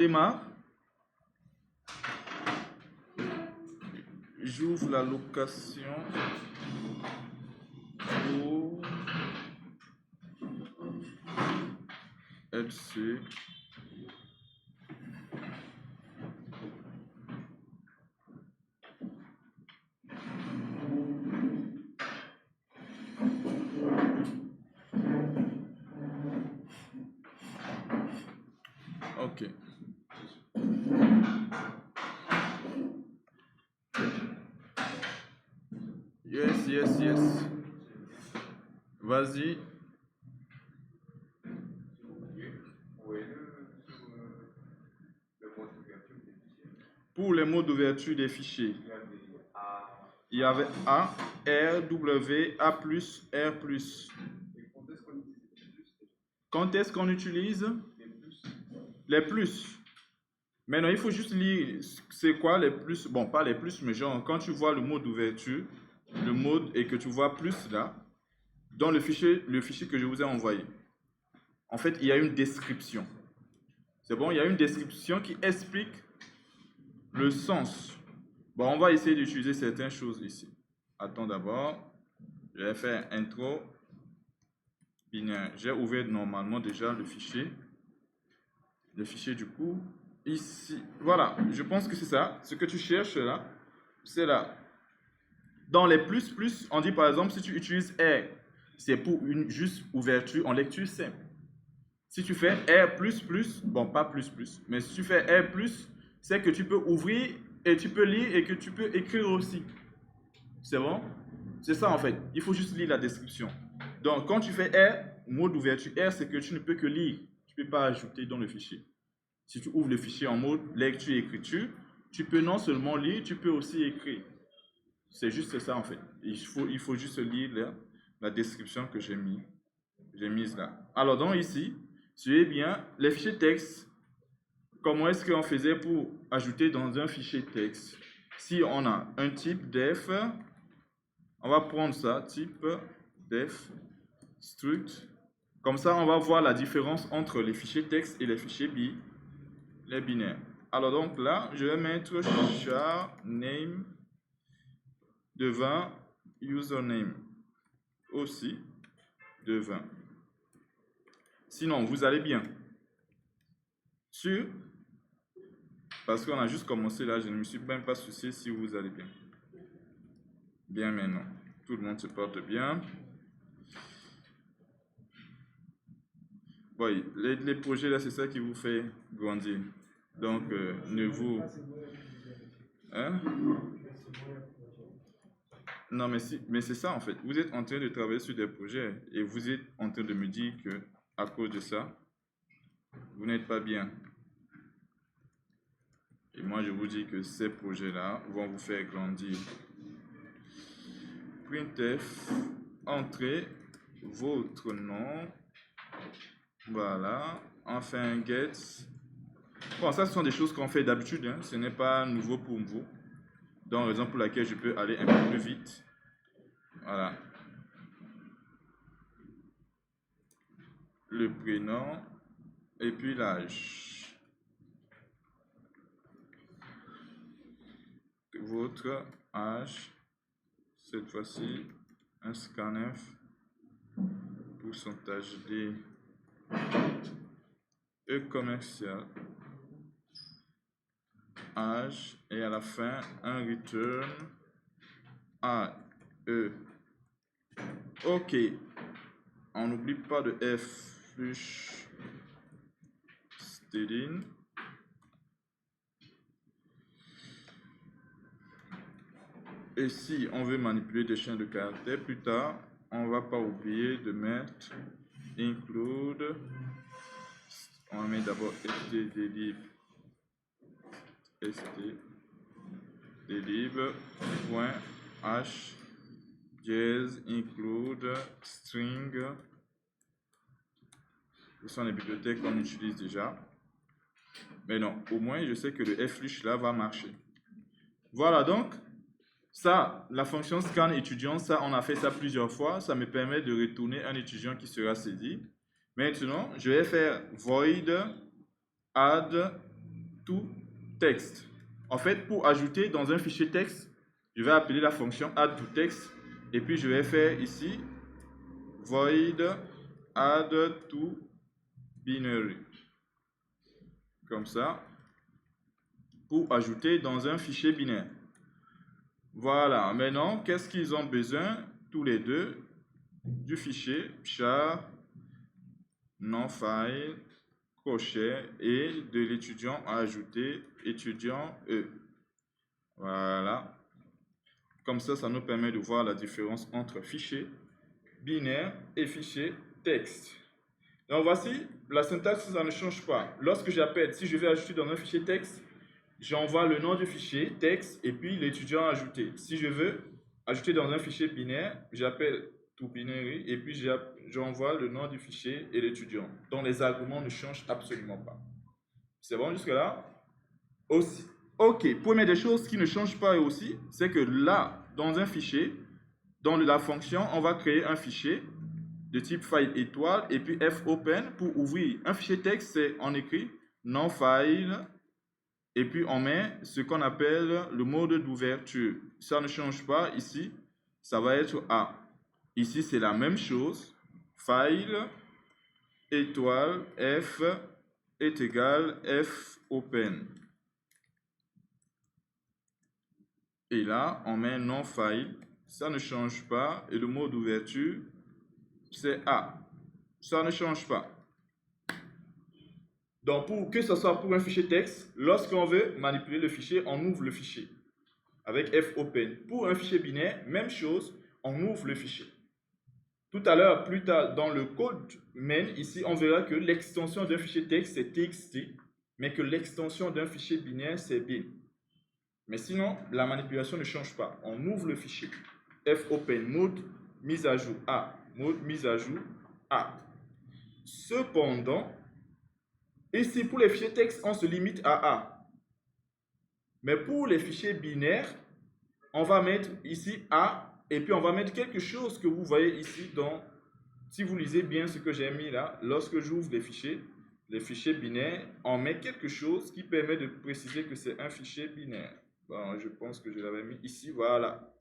Démarre. J'ouvre la location pour LC. Ok. Yes. Vas-y. Pour les mots d'ouverture des fichiers, il y avait A, R, W, A+, R+. Quand est-ce qu'on utilise les plus? Maintenant, il faut juste lire c'est quoi les plus. Bon, pas les plus, mais genre, quand tu vois le mot d'ouverture, le mot et que tu vois plus là, dans le fichier que je vous ai envoyé, en fait, il y a une description. C'est bon, il y a une description qui explique le sens. Bon, on va essayer d'utiliser certaines choses ici. Attends d'abord, je vais faire intro binaire. J'ai ouvert normalement déjà le fichier. Le fichier du coup, ici. Voilà, je pense que c'est ça. Ce que tu cherches là, c'est là. Dans les plus, on dit par exemple, si tu utilises R, c'est pour une juste ouverture en lecture simple. Si tu fais R++, bon, pas plus, mais si tu fais R+, c'est que tu peux ouvrir et tu peux lire et que tu peux écrire aussi. C'est bon? C'est ça en fait. Il faut juste lire la description. Donc, quand tu fais R, mot d'ouverture R, c'est que tu ne peux que lire. Tu ne peux pas ajouter dans le fichier. Si tu ouvres le fichier en mode lecture et écriture, tu peux non seulement lire, tu peux aussi écrire. C'est juste ça en fait. Il faut juste lire la description que j'ai mise là. Alors donc ici, suivez bien les fichiers texte. Comment est-ce qu'on faisait pour ajouter dans un fichier texte? Si on a un type def, on va prendre ça, type def struct. Comme ça, on va voir la différence entre les fichiers texte et les fichiers les binaires. Alors donc là, je vais mettre char name devant username aussi devant. Sinon, vous allez bien. Sûr? Parce qu'on a juste commencé là, je ne me suis même pas soucié si vous allez bien. Bien maintenant. Tout le monde se porte bien. Oui, les projets là, c'est ça qui vous fait grandir. Donc, ne vous... Hein? Non, mais c'est ça en fait. Vous êtes en train de travailler sur des projets et vous êtes en train de me dire que à cause de ça, vous n'êtes pas bien. Et moi, je vous dis que ces projets-là vont vous faire grandir. Printf, entrez votre nom. Voilà. Enfin, get. Bon, ça, ce sont des choses qu'on fait d'habitude. Hein. Ce n'est pas nouveau pour vous. Donc, raison pour laquelle je peux aller un peu plus vite. Voilà. Le prénom et puis l'âge. Votre âge. Cette fois-ci, un scanf. Pourcentage D. E commercial. Âge. Et à la fin, un return. A. E. Ok. On n'oublie pas de F. Flush. Stedin. Et si on veut manipuler des chaînes de caractères plus tard, on ne va pas oublier de mettre include. On va mettre d'abord stdlib stdlib.h dièse include string. Ce sont les bibliothèques qu'on utilise déjà. Mais non, au moins je sais que le flush là va marcher. Voilà donc. Ça, la fonction scan étudiant, ça, on a fait ça plusieurs fois. Ça me permet de retourner un étudiant qui sera saisi. Maintenant, je vais faire void add to text. En fait, pour ajouter dans un fichier texte, je vais appeler la fonction add to text et puis je vais faire ici void add to binary. Comme ça, pour ajouter dans un fichier binaire. Voilà, maintenant, qu'est-ce qu'ils ont besoin, tous les deux, du fichier char, non-file, crochet et de l'étudiant à ajouter, étudiant E. Voilà. Comme ça nous permet de voir la différence entre fichier binaire et fichier texte. Donc voici, la syntaxe, ça ne change pas. Lorsque j'appelle, si je vais ajouter dans un fichier texte, j'envoie le nom du fichier texte et puis l'étudiant à ajouter. Si je veux ajouter dans un fichier binaire, j'appelle toBinary et puis j'envoie le nom du fichier et l'étudiant. Donc les arguments ne changent absolument pas. C'est bon jusque-là? Aussi. Ok, première des choses qui ne change pas aussi, c'est que là, dans un fichier, dans la fonction, on va créer un fichier de type file étoile et puis fopen pour ouvrir un fichier texte, c'est on écrit non-file et puis on met ce qu'on appelle le mode d'ouverture. Ça ne change pas ici, ça va être A. Ici, c'est la même chose, file étoile F est égal fopen. Et là, on met non-file, ça ne change pas et le mot d'ouverture, c'est A. Ça ne change pas. Donc, pour que ce soit pour un fichier texte, lorsqu'on veut manipuler le fichier, on ouvre le fichier avec fopen. Pour un fichier binaire, même chose, on ouvre le fichier. Tout à l'heure, plus tard, dans le code main, ici, on verra que l'extension d'un fichier texte, c'est txt, mais que l'extension d'un fichier binaire, c'est bin. Mais sinon, la manipulation ne change pas. On ouvre le fichier. fopen, mode mise à jour A. Mode mise à jour A. Cependant, ici, pour les fichiers texte, on se limite à A. Mais pour les fichiers binaires, on va mettre ici A et puis on va mettre quelque chose que vous voyez ici. Donc, si vous lisez bien ce que j'ai mis là, lorsque j'ouvre les fichiers binaires, on met quelque chose qui permet de préciser que c'est un fichier binaire. Bon, je pense que je l'avais mis ici, voilà.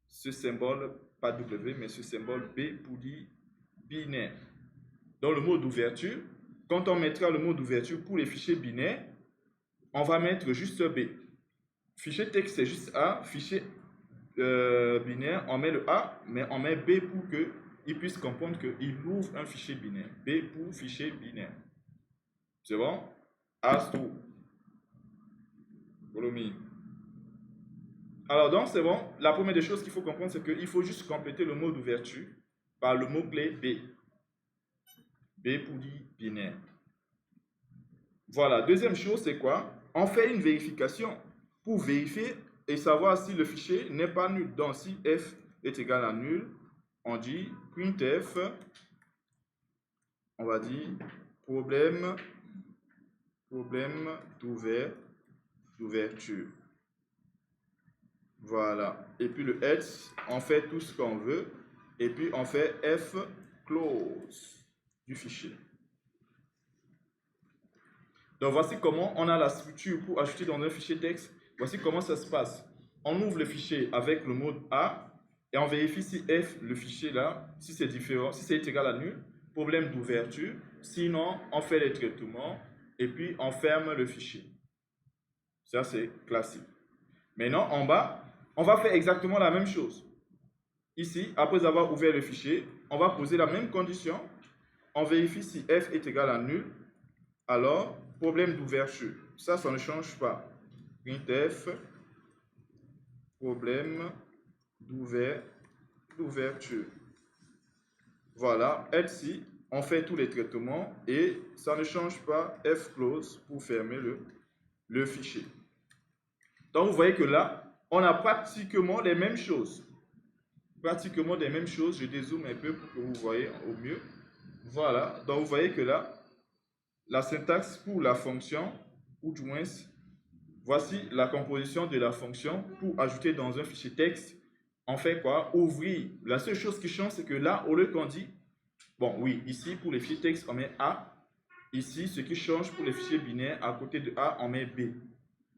Ce symbole, pas W, mais ce symbole B pour dire binaire. Dans le mot d'ouverture, quand on mettra le mot d'ouverture pour les fichiers binaires, on va mettre juste B. Fichier texte, c'est juste A. Fichier binaire, on met le A, mais on met B pour qu'il puisse comprendre qu'il ouvre un fichier binaire. B pour fichier binaire. C'est bon? Astro. Volume. Alors donc c'est bon. La première des choses qu'il faut comprendre, c'est qu'il faut juste compléter le mot d'ouverture par le mot-clé B. B pour dire binaire. Voilà. Deuxième chose, c'est quoi? On fait une vérification pour vérifier et savoir si le fichier n'est pas nul. Donc si f est égal à nul, on dit printf, on va dire problème d'ouverture. Voilà. Et puis le else, on fait tout ce qu'on veut. Et puis on fait f close du fichier. Donc voici comment on a la structure pour ajouter dans un fichier texte. Voici comment ça se passe. On ouvre le fichier avec le mode A et on vérifie si f, le fichier là, si c'est différent, si c'est égal à nul, problème d'ouverture. Sinon, on fait les traitements et puis on ferme le fichier. Ça, c'est classique. Maintenant, en bas, on va faire exactement la même chose. Ici, après avoir ouvert le fichier, on va poser la même condition. On vérifie si f est égal à nul. Alors, problème d'ouverture. Ça ne change pas. Printf, problème d'ouverture. Voilà, ici, on fait tous les traitements et ça ne change pas fclose pour fermer le fichier. Donc, vous voyez que là, on a pratiquement les mêmes choses. Pratiquement les mêmes choses. Je dézoome un peu pour que vous voyez au mieux. Voilà, donc vous voyez que là, la syntaxe pour la fonction, ou du moins, voici la composition de la fonction pour ajouter dans un fichier texte. On fait quoi? Ouvrir. La seule chose qui change, c'est que là, au lieu qu'on dit, bon, oui, ici, pour les fichiers texte, on met A. Ici, ce qui change pour les fichiers binaires, à côté de A, on met B.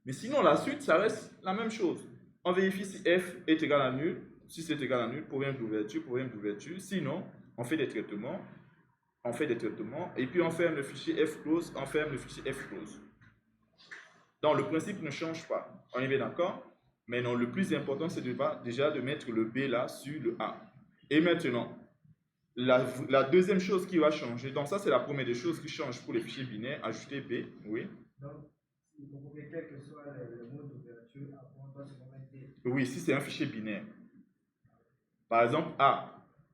Mais sinon, la suite, ça reste la même chose. On vérifie si f est égal à nul. Si c'est égal à nul, problème d'ouverture. Sinon, on fait des traitements. Et puis on ferme le fichier fclose, on ferme le fichier fclose. Donc le principe ne change pas. On est bien d'accord? Mais non, le plus important, c'est déjà de mettre le B là sur le A. Et maintenant, la deuxième chose qui va changer, donc ça c'est la première des choses qui change pour les fichiers binaires, ajouter B, oui. Donc, si vous pouvez, quel que soit le mode d'ouverture, on doit se mettre B. Oui, si c'est un fichier binaire. Par exemple, A,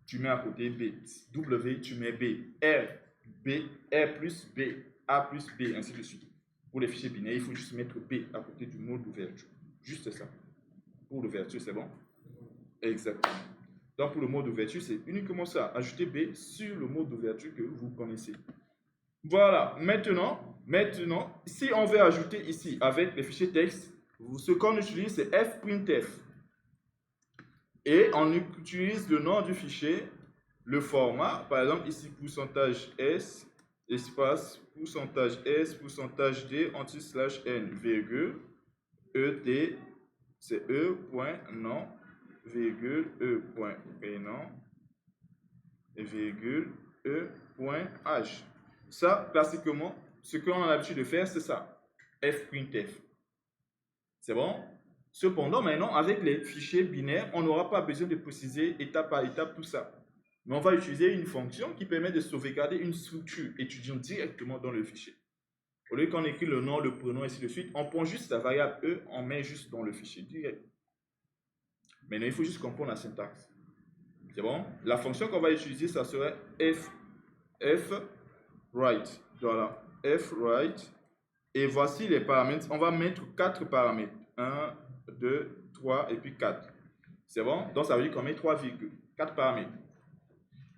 tu mets à côté B. W, tu mets B. R plus B. A plus B, ainsi de suite. Pour les fichiers binaires, il faut juste mettre B à côté du mode d'ouverture. Juste ça. Pour l'ouverture, c'est bon? Exactement. Donc, pour le mode d'ouverture, c'est uniquement ça. Ajouter B sur le mode d'ouverture que vous connaissez. Voilà. Maintenant, si on veut ajouter ici avec les fichiers texte, ce qu'on utilise, c'est fprintf. Et on utilise le nom du fichier, le format, par exemple ici %s, espace %s, %d, anti/n, virgule, et, c'est e.nom, virgule, e.prénom, et virgule, e.h. Ça, classiquement, ce qu'on a l'habitude de faire, c'est ça, fprintf. C'est bon? Cependant, maintenant, avec les fichiers binaires, on n'aura pas besoin de préciser étape par étape tout ça. Mais on va utiliser une fonction qui permet de sauvegarder une structure étudiante directement dans le fichier. Au lieu qu'on écrit le nom, le prénom, et ainsi de suite, on prend juste la variable E, on met juste dans le fichier direct. Maintenant, il faut juste comprendre la syntaxe. C'est bon? La fonction qu'on va utiliser, ça serait fwrite. Voilà, fwrite. Et voici les paramètres. On va mettre 4 paramètres. 1, 2, 3 et puis 4. C'est bon? Donc ça veut dire qu'on met 3 virgules. 4 paramètres.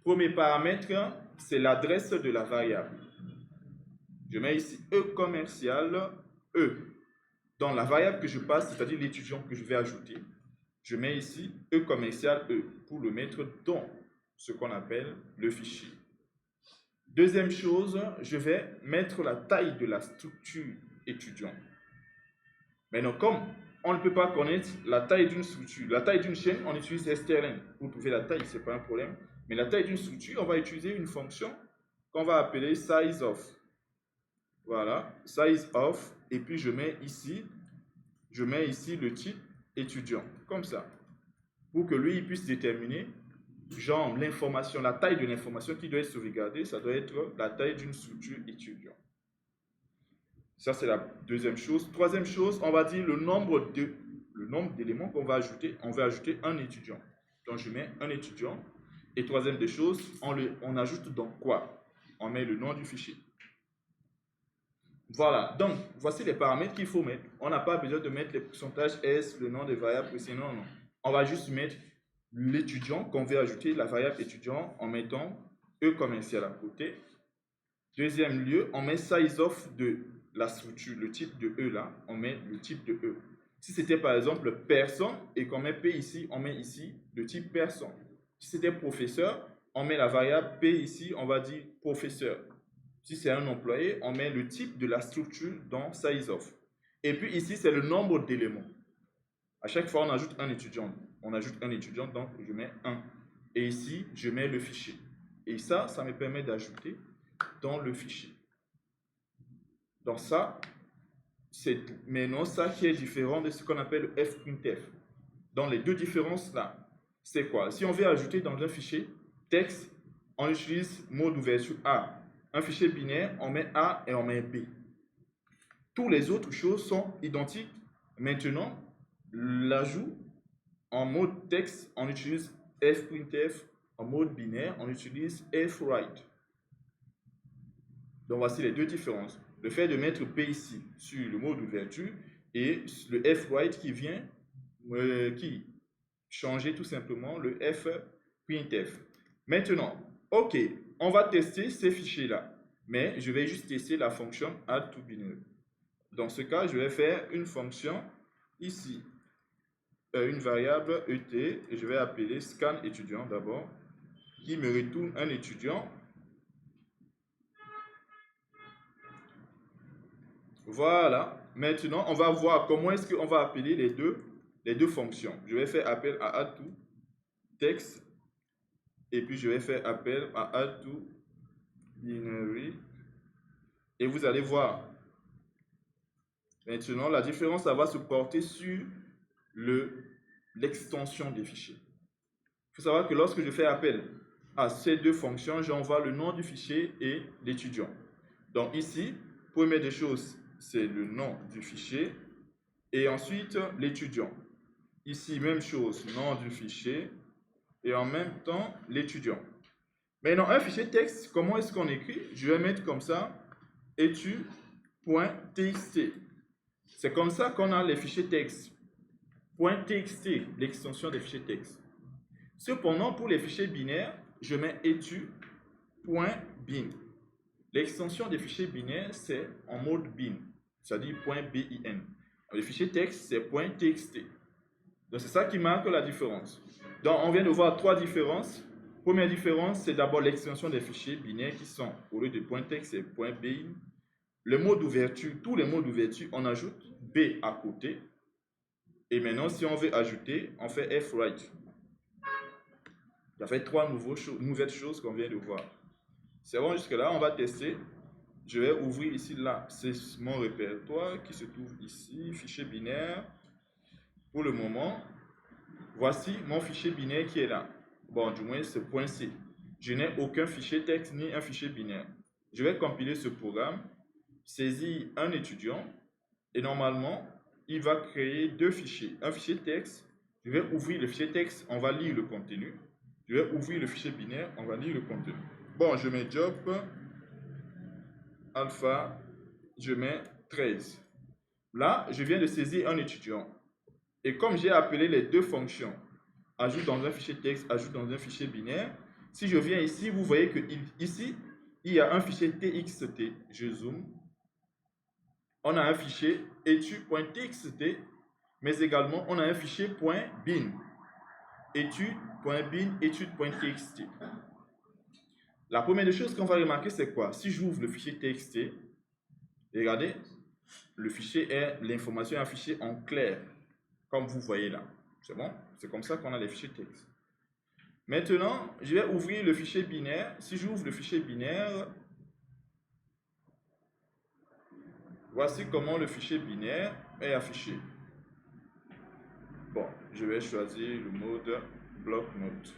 Premier paramètre, c'est l'adresse de la variable. Je mets ici E commercial, E. Dans la variable que je passe, c'est-à-dire l'étudiant que je vais ajouter, je mets ici E commercial, E, pour le mettre dans ce qu'on appelle le fichier. Deuxième chose, je vais mettre la taille de la structure étudiant. Maintenant, comme on ne peut pas connaître la taille d'une structure, la taille d'une chaîne, on utilise strlen pour trouver la taille, ce n'est pas un problème. Mais la taille d'une structure, on va utiliser une fonction qu'on va appeler sizeOf. Voilà, sizeOf. Et puis je mets ici le type étudiant, comme ça. Pour que lui, il puisse déterminer, genre, l'information, la taille de l'information qui doit être sauvegardée, ça doit être la taille d'une structure étudiant. Ça, c'est la deuxième chose. Troisième chose, on va dire le nombre d'éléments qu'on va ajouter. On va ajouter un étudiant. Donc, je mets un étudiant. Et troisième des choses, on ajoute dans quoi? On met le nom du fichier. Voilà. Donc, voici les paramètres qu'il faut mettre. On n'a pas besoin de mettre les pourcentages S, le nom des variables, sinon, non. On va juste mettre l'étudiant qu'on veut ajouter, la variable étudiant, en mettant E commercial à côté. Deuxième lieu, on met sizeOf de la structure, le type de E là, on met le type de E. Si c'était par exemple personne et qu'on met P ici, on met ici le type personne. Si c'était professeur, on met la variable P ici, on va dire professeur. Si c'est un employé, on met le type de la structure dans sizeOf. Et puis ici, c'est le nombre d'éléments. À chaque fois, on ajoute un étudiant. On ajoute un étudiant, donc je mets 1. Et ici, je mets le fichier. Et ça me permet d'ajouter dans le fichier. Donc ça, c'est maintenant ça qui est différent de ce qu'on appelle le fprintf. Dans les deux différences là, c'est quoi? Si on veut ajouter dans un fichier texte, on utilise mode d'ouverture A. Un fichier binaire, on met A et on met B. Toutes les autres choses sont identiques. Maintenant, l'ajout en mode texte, on utilise fprintf. En mode binaire, on utilise fwrite. Donc voici les deux différences. Le fait de mettre P ici sur le mode d'ouverture et le fwrite qui vient qui changer tout simplement le fprintf. Maintenant, ok, on va tester ces fichiers-là, mais je vais juste tester la fonction add2binary. Dans ce cas, je vais faire une fonction ici, une variable ET, et je vais appeler scan étudiant d'abord, qui me retourne un étudiant. Voilà. maintenant, on va voir comment est-ce qu'on va appeler les deux fonctions. Je vais faire appel à add2text et puis je vais faire appel à add2binary et vous allez voir. Maintenant, la différence, ça va se porter sur l'extension des fichiers. Il faut savoir que lorsque je fais appel à ces deux fonctions, j'envoie le nom du fichier et l'étudiant. Donc ici, première des choses, c'est le nom du fichier et ensuite l'étudiant. Ici, même chose, nom du fichier et en même temps l'étudiant. Maintenant, un fichier texte, comment est-ce qu'on écrit? Je vais mettre comme ça, etu.txt. C'est comme ça qu'on a les fichiers texte. .txt, l'extension des fichiers texte. Cependant, pour les fichiers binaires, je mets etu.bin. L'extension des fichiers binaires, c'est en mode bin, c'est-à-dire .bin. Les fichiers texte, c'est .txt. Donc, c'est ça qui marque la différence. Donc, on vient de voir trois différences. Première différence, c'est d'abord l'extension des fichiers binaires qui sont, au lieu de .text, c'est .bin. Le mot d'ouverture, tous les mots d'ouverture, on ajoute B à côté. Et maintenant, si on veut ajouter, on fait fwrite. Ça fait trois nouvelles choses qu'on vient de voir. C'est bon, jusque-là, on va tester. Je vais ouvrir ici, là, c'est mon répertoire qui se trouve ici, fichier binaire. Pour le moment, voici mon fichier binaire qui est là. Bon, du moins, c'est .c. Je n'ai aucun fichier texte ni un fichier binaire. Je vais compiler ce programme, saisir un étudiant, et normalement, il va créer deux fichiers. Un fichier texte, je vais ouvrir le fichier texte, on va lire le contenu. Je vais ouvrir le fichier binaire, on va lire le contenu. Bon, je mets job, alpha, je mets 13. Là, je viens de saisir un étudiant. Et comme j'ai appelé les deux fonctions, ajoute dans un fichier texte, ajoute dans un fichier binaire, si je viens ici, vous voyez que ici, il y a un fichier txt, je zoome. On a un fichier etu.txt, mais également on a un fichier .bin. Etu.bin, etude.txt. La première des choses qu'on va remarquer, c'est quoi? Si j'ouvre le fichier txt, regardez, le fichier est, l'information est un fichier en clair, comme vous voyez là. C'est bon? C'est comme ça qu'on a les fichiers texte. Maintenant, je vais ouvrir le fichier binaire. Si j'ouvre le fichier binaire, voici comment le fichier binaire est affiché. Bon, je vais choisir le mode bloc-notes.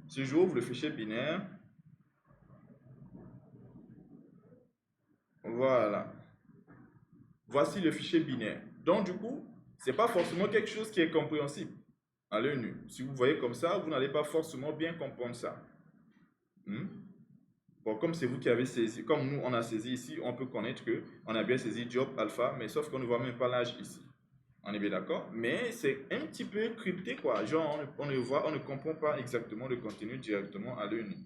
Si j'ouvre le fichier binaire, voilà. Voici le fichier binaire. Donc, du coup, ce n'est pas forcément quelque chose qui est compréhensible à l'œil nu. Si vous voyez comme ça, vous n'allez pas forcément bien comprendre ça. Bon, comme c'est vous qui avez saisi, comme nous, on a saisi ici, on peut connaître qu'on a bien saisi job alpha, mais sauf qu'on ne voit même pas l'âge ici. On est bien d'accord? Mais c'est un petit peu crypté, quoi. Genre, on ne voit, on ne comprend pas exactement le contenu directement à l'œil nu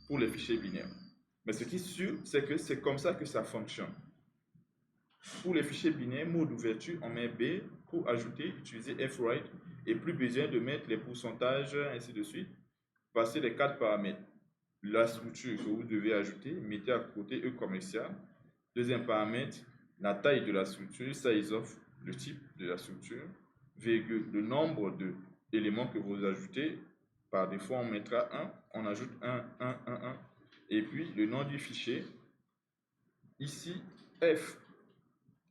pour les fichiers binaires. Mais ce qui est sûr, c'est que c'est comme ça que ça fonctionne. Pour les fichiers binaires, mot d'ouverture, on met B. Pour ajouter, utiliser fwrite. Et plus besoin de mettre les pourcentages, ainsi de suite. Passez les quatre paramètres. La structure que vous devez ajouter, mettez à côté E commercial. Deuxième paramètre, la taille de la structure, size of, le type de la structure, virgule, le nombre d'éléments que vous ajoutez. Par défaut, on mettra 1, on ajoute 1, 1, 1, 1. Et puis, le nom du fichier, ici, F.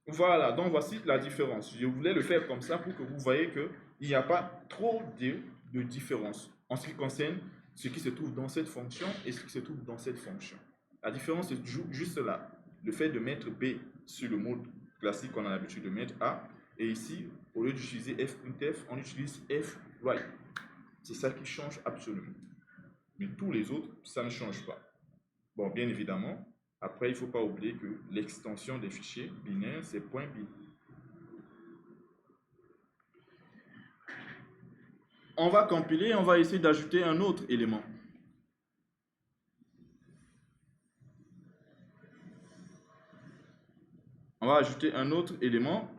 Voilà, donc voici la différence. Je voulais le faire comme ça pour que vous voyez qu'il n'y a pas trop de différence en ce qui concerne ce qui se trouve dans cette fonction et ce qui se trouve dans cette fonction. La différence est juste là. Le fait de mettre B sur le mode classique qu'on a l'habitude de mettre A, et ici, au lieu d'utiliser F.F, on utilise fwrite. C'est ça qui change absolument. Mais tous les autres, ça ne change pas. Bon, bien évidemment, après, il ne faut pas oublier que l'extension des fichiers binaires, c'est .bin. On va compiler, on va essayer d'ajouter un autre élément. On va ajouter un autre élément.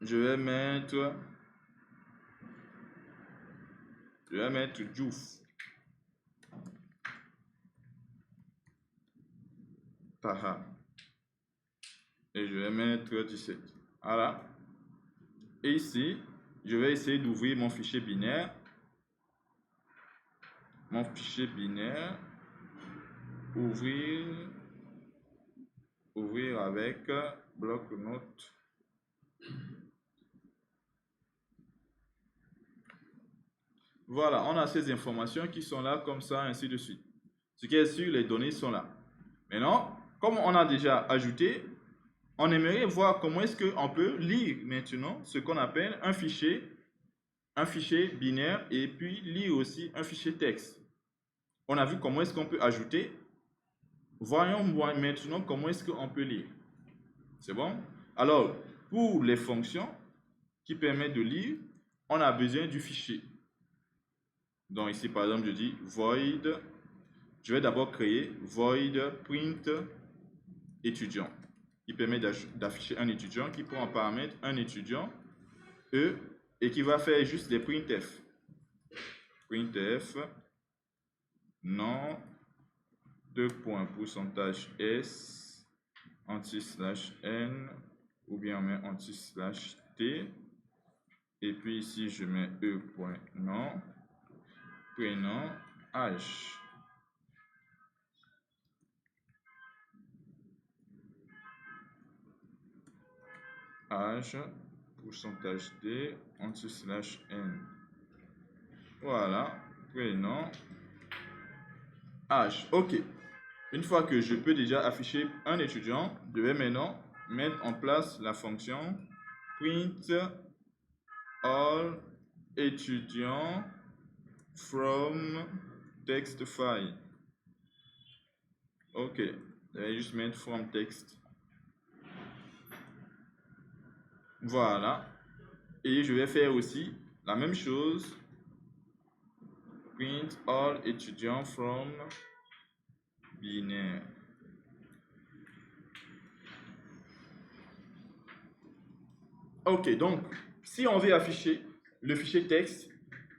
Je vais mettre Diouf. Taha. Et je vais mettre 17. Voilà. Et ici, je vais essayer d'ouvrir mon fichier binaire. Mon fichier binaire. Ouvrir avec bloc-notes. Voilà, on a ces informations qui sont là comme ça, ainsi de suite. Ce qui est sûr, les données sont là. Maintenant, comme on a déjà ajouté, on aimerait voir comment est-ce qu'on peut lire maintenant ce qu'on appelle un fichier binaire et puis lire aussi un fichier texte. On a vu comment est-ce qu'on peut ajouter. Voyons maintenant comment est-ce qu'on peut lire. C'est bon? Alors, pour les fonctions qui permettent de lire, on a besoin du fichier. Donc ici, par exemple, je dis void. Je vais d'abord créer void print étudiant qui permet d'afficher un étudiant qui prend en paramètre un étudiant E et qui va faire juste des printf. Printf non %s anti/n ou bien on met anti/t et puis ici je mets e.non prénom h. H %d anti/n. Voilà, prénom h. Ok. Une fois que je peux déjà afficher un étudiant, je vais maintenant mettre en place la fonction print all étudiant from text file. Ok, je vais juste mettre from text. Voilà. Et je vais faire aussi la même chose. Print all étudiant from binaire. Ok, donc, si on veut afficher le fichier texte,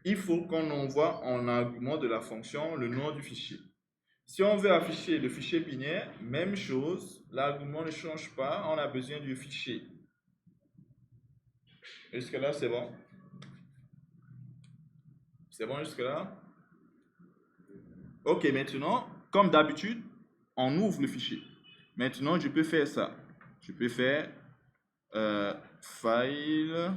il faut qu'on envoie en argument de la fonction le nom du fichier. Si on veut afficher le fichier binaire, même chose, l'argument ne change pas, on a besoin du fichier. Jusque-là, c'est bon? C'est bon jusque-là? Ok, maintenant, comme d'habitude, on ouvre le fichier. Maintenant, je peux faire ça. Je peux faire file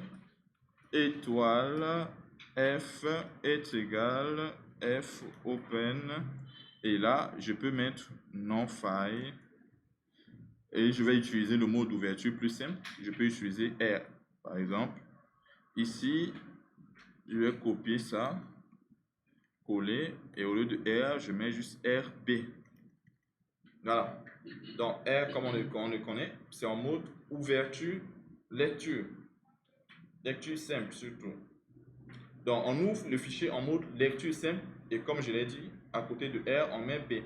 étoile f est égal f open et là je peux mettre non file et je vais utiliser le mot d'ouverture plus simple. Je peux utiliser R par exemple. Ici je vais copier ça, coller et au lieu de R je mets juste RB. Voilà, donc R comme on le connaît, c'est en mode ouverture lecture simple surtout. Donc, on ouvre le fichier en mode lecture simple et comme je l'ai dit, à côté de R, on met B.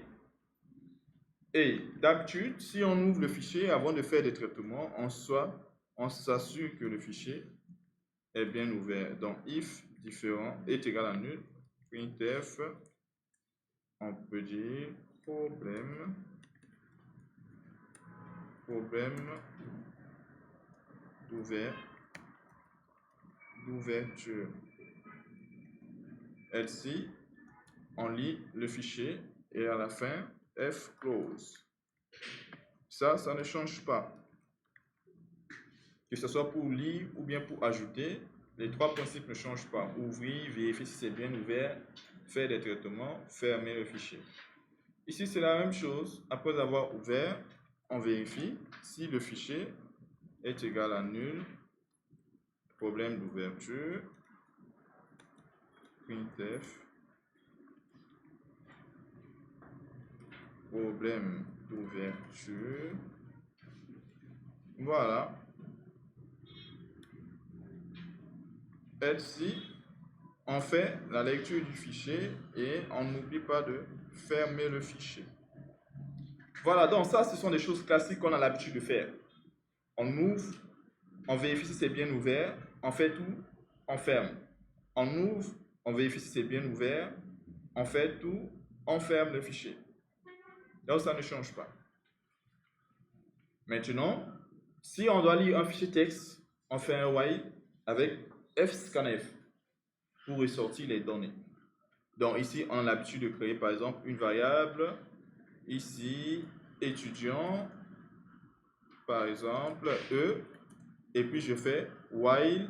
Et d'habitude, si on ouvre le fichier avant de faire des traitements, on s'assure que le fichier est bien ouvert. Donc, if différent est égal à nul, printf, on peut dire problème d'ouverture. Ainsi, on lit le fichier et à la fin, F close. Ça ne change pas. Que ce soit pour lire ou bien pour ajouter, les trois principes ne changent pas. Ouvrir, vérifier si c'est bien ouvert, faire des traitements, fermer le fichier. Ici, c'est la même chose. Après avoir ouvert, on vérifie si le fichier est égal à nul, problème d'ouverture, printf, problème d'ouverture. Voilà. Ainsi, on fait la lecture du fichier et on n'oublie pas de fermer le fichier. Voilà, donc ça, ce sont des choses classiques qu'on a l'habitude de faire. On ouvre, on vérifie si c'est bien ouvert, on fait tout, on ferme. On ouvre, on vérifie si c'est bien ouvert, on fait tout, on ferme le fichier. Donc ça ne change pas. Maintenant, si on doit lire un fichier texte, on fait un while avec fscanf pour ressortir les données. Donc ici, on a l'habitude de créer par exemple une variable, ici, étudiant, par exemple, E, et puis je fais while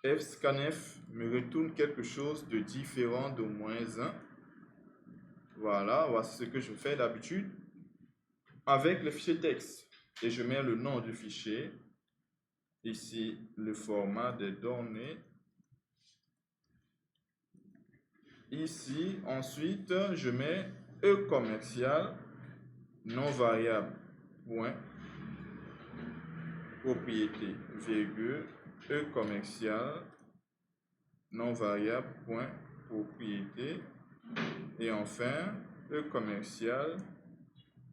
fscanf me retourne quelque chose de différent de -1. Voilà, voici ce que je fais d'habitude avec le fichier texte. Et je mets le nom du fichier, ici le format des données. Ici, ensuite, je mets E commercial, non variable, point, propriété, virgule, E commercial, non variable, point, propriété, et enfin, E commercial,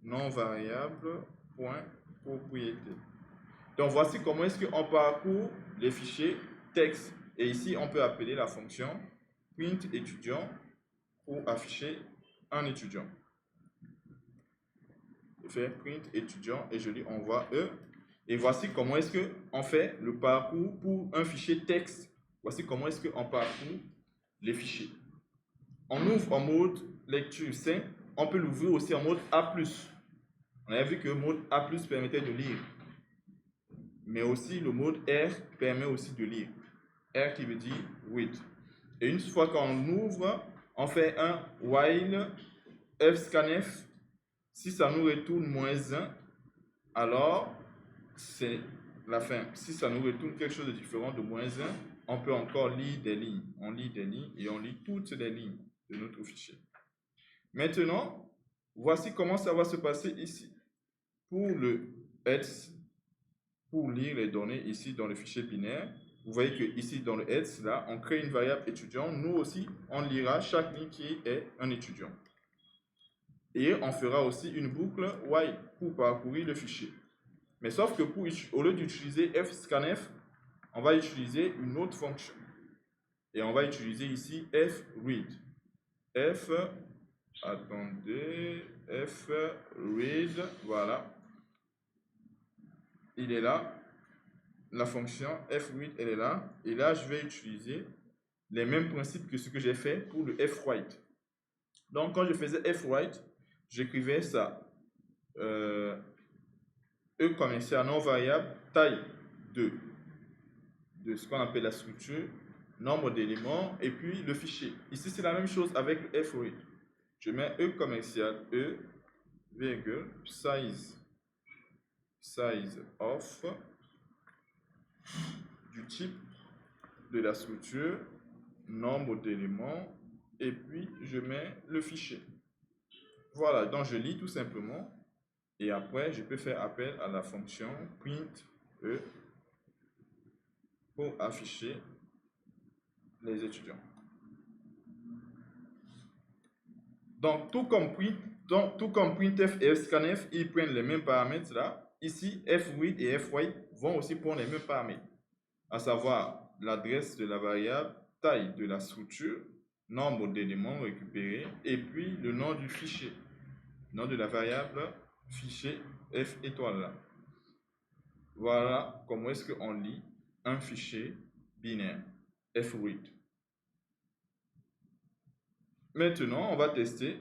non variable, point, propriété. Donc, voici comment est-ce qu'on parcourt les fichiers texte. Et ici, on peut appeler la fonction print étudiant pour afficher un étudiant. Je fais print étudiant et je lui envoie E. Et voici comment est-ce qu'on fait le parcours pour un fichier texte. Voici comment est-ce qu'on parcourt les fichiers. On ouvre en mode lecture simple. On peut l'ouvrir aussi en mode A+. On a vu que le mode A+, permettait de lire. Mais aussi le mode R permet aussi de lire. R qui veut dire read. Et une fois qu'on ouvre, on fait un while fscanf. Si ça nous retourne -1, alors c'est la fin. Si ça nous retourne quelque chose de différent de -1, on peut encore lire des lignes. On lit des lignes et on lit toutes les lignes de notre fichier. Maintenant, voici comment ça va se passer ici. Pour le heads, pour lire les données ici dans le fichier binaire, vous voyez que ici dans le heads, là, on crée une variable étudiant. Nous aussi, on lira chaque ligne qui est un étudiant. Et on fera aussi une boucle while pour parcourir le fichier. Mais sauf que au lieu d'utiliser fscanf, on va utiliser une autre fonction. Et on va utiliser ici fread. Fread, voilà. Il est là. La fonction fread, elle est là. Et là, je vais utiliser les mêmes principes que ce que j'ai fait pour le fwrite. Donc, quand je faisais fwrite, j'écrivais ça. E commercial non variable, taille de ce qu'on appelle la structure, nombre d'éléments, et puis le fichier. Ici, c'est la même chose avec le fread. Je mets E commercial, E, virgule, size of, du type de la structure, nombre d'éléments, et puis je mets le fichier. Voilà, donc je lis tout simplement, et après je peux faire appel à la fonction print E pour afficher les étudiants. Donc, tout comme printf et fscanf, ils prennent les mêmes paramètres là. Ici, fread et fwrite vont aussi prendre les mêmes paramètres, à savoir l'adresse de la variable, taille de la structure, nombre d'éléments récupérés, et puis le nom du fichier, nom de la variable fichier f étoile là. Voilà comment est-ce qu'on lit un fichier binaire, fread. Maintenant, on va tester.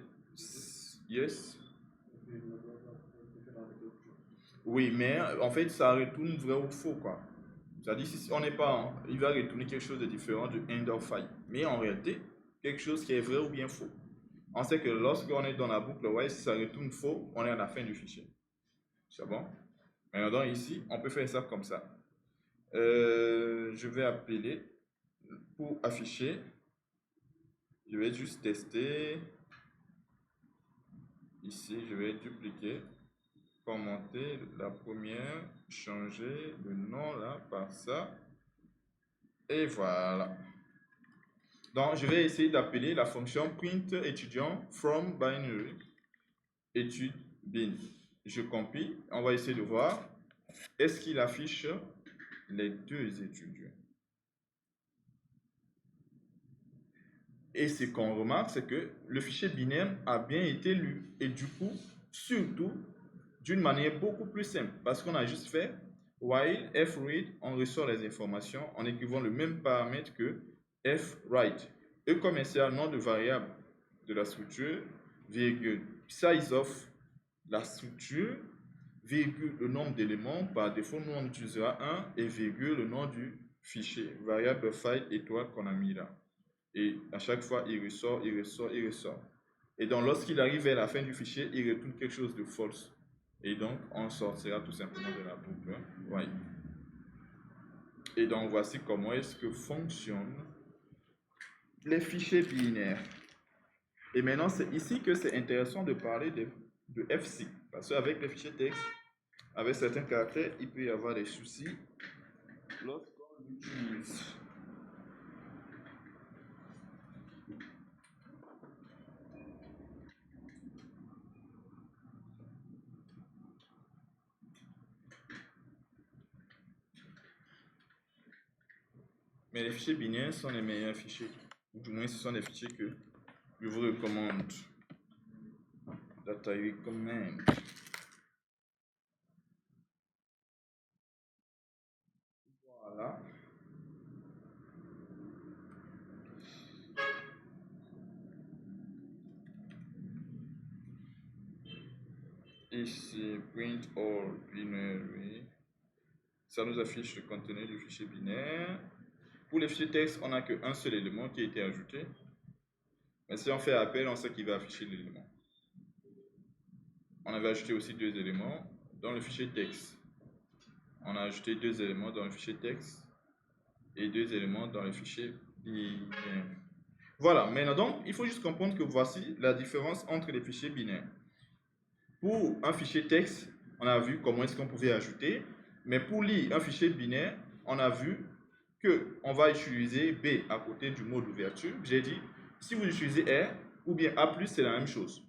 Yes. Oui, mais en fait, ça retourne vrai ou faux, quoi. C'est-à-dire, si on n'est pas, il va retourner quelque chose de différent du end of file. Mais en réalité, quelque chose qui est vrai ou bien faux. On sait que lorsqu'on est dans la boucle while, si ça retourne faux, on est à la fin du fichier. C'est bon? Maintenant, ici, on peut faire ça comme ça. Je vais appeler pour afficher. Je vais juste tester. Ici, je vais dupliquer, commenter la première, changer le nom là par ça. Et voilà. Donc, je vais essayer d'appeler la fonction print étudiant from binary étude bin. Je compile. On va essayer de voir. Est-ce qu'il affiche les deux étudiants? Et ce qu'on remarque, c'est que le fichier binaire a bien été lu. Et du coup, surtout, d'une manière beaucoup plus simple parce qu'on a juste fait while fRead, on ressort les informations en écrivant le même paramètre que fWrite. E commercial, nom de variable de la structure, virgule, size of la structure, virgule, le nombre d'éléments. Par défaut, nous on utilisera 1 et virgule, le nom du fichier, variable file étoile qu'on a mis là. Et à chaque fois, il ressort, il ressort, il ressort. Et donc, lorsqu'il arrive vers la fin du fichier, il retourne quelque chose de false. Et donc, on sortira tout simplement de la boucle. Ouais. Et donc, voici comment est-ce que fonctionnent les fichiers binaires. Et maintenant, c'est ici que c'est intéressant de parler de FC. Parce qu'avec les fichiers texte, avec certains caractères, il peut y avoir des soucis lorsqu'on l'utilise. Mais les fichiers binaires sont les meilleurs fichiers. Ou du moins, ce sont les fichiers que je vous recommande. That I recommend. Voilà. Ici, print all binary. Ça nous affiche le contenu du fichier binaire. Pour les fichiers texte, on n'a qu'un seul élément qui a été ajouté. Mais si on fait appel, on sait qu'il va afficher l'élément. On avait ajouté aussi 2 éléments dans le fichier texte. On a ajouté 2 éléments dans le fichier texte et 2 éléments dans le fichier binaire. Voilà, maintenant donc, il faut juste comprendre que voici la différence entre les fichiers binaires. Pour un fichier texte, on a vu comment est-ce qu'on pouvait ajouter, mais pour lire un fichier binaire, on a vu qu'on va utiliser B à côté du mot d'ouverture. J'ai dit, si vous utilisez R ou bien A+, c'est la même chose.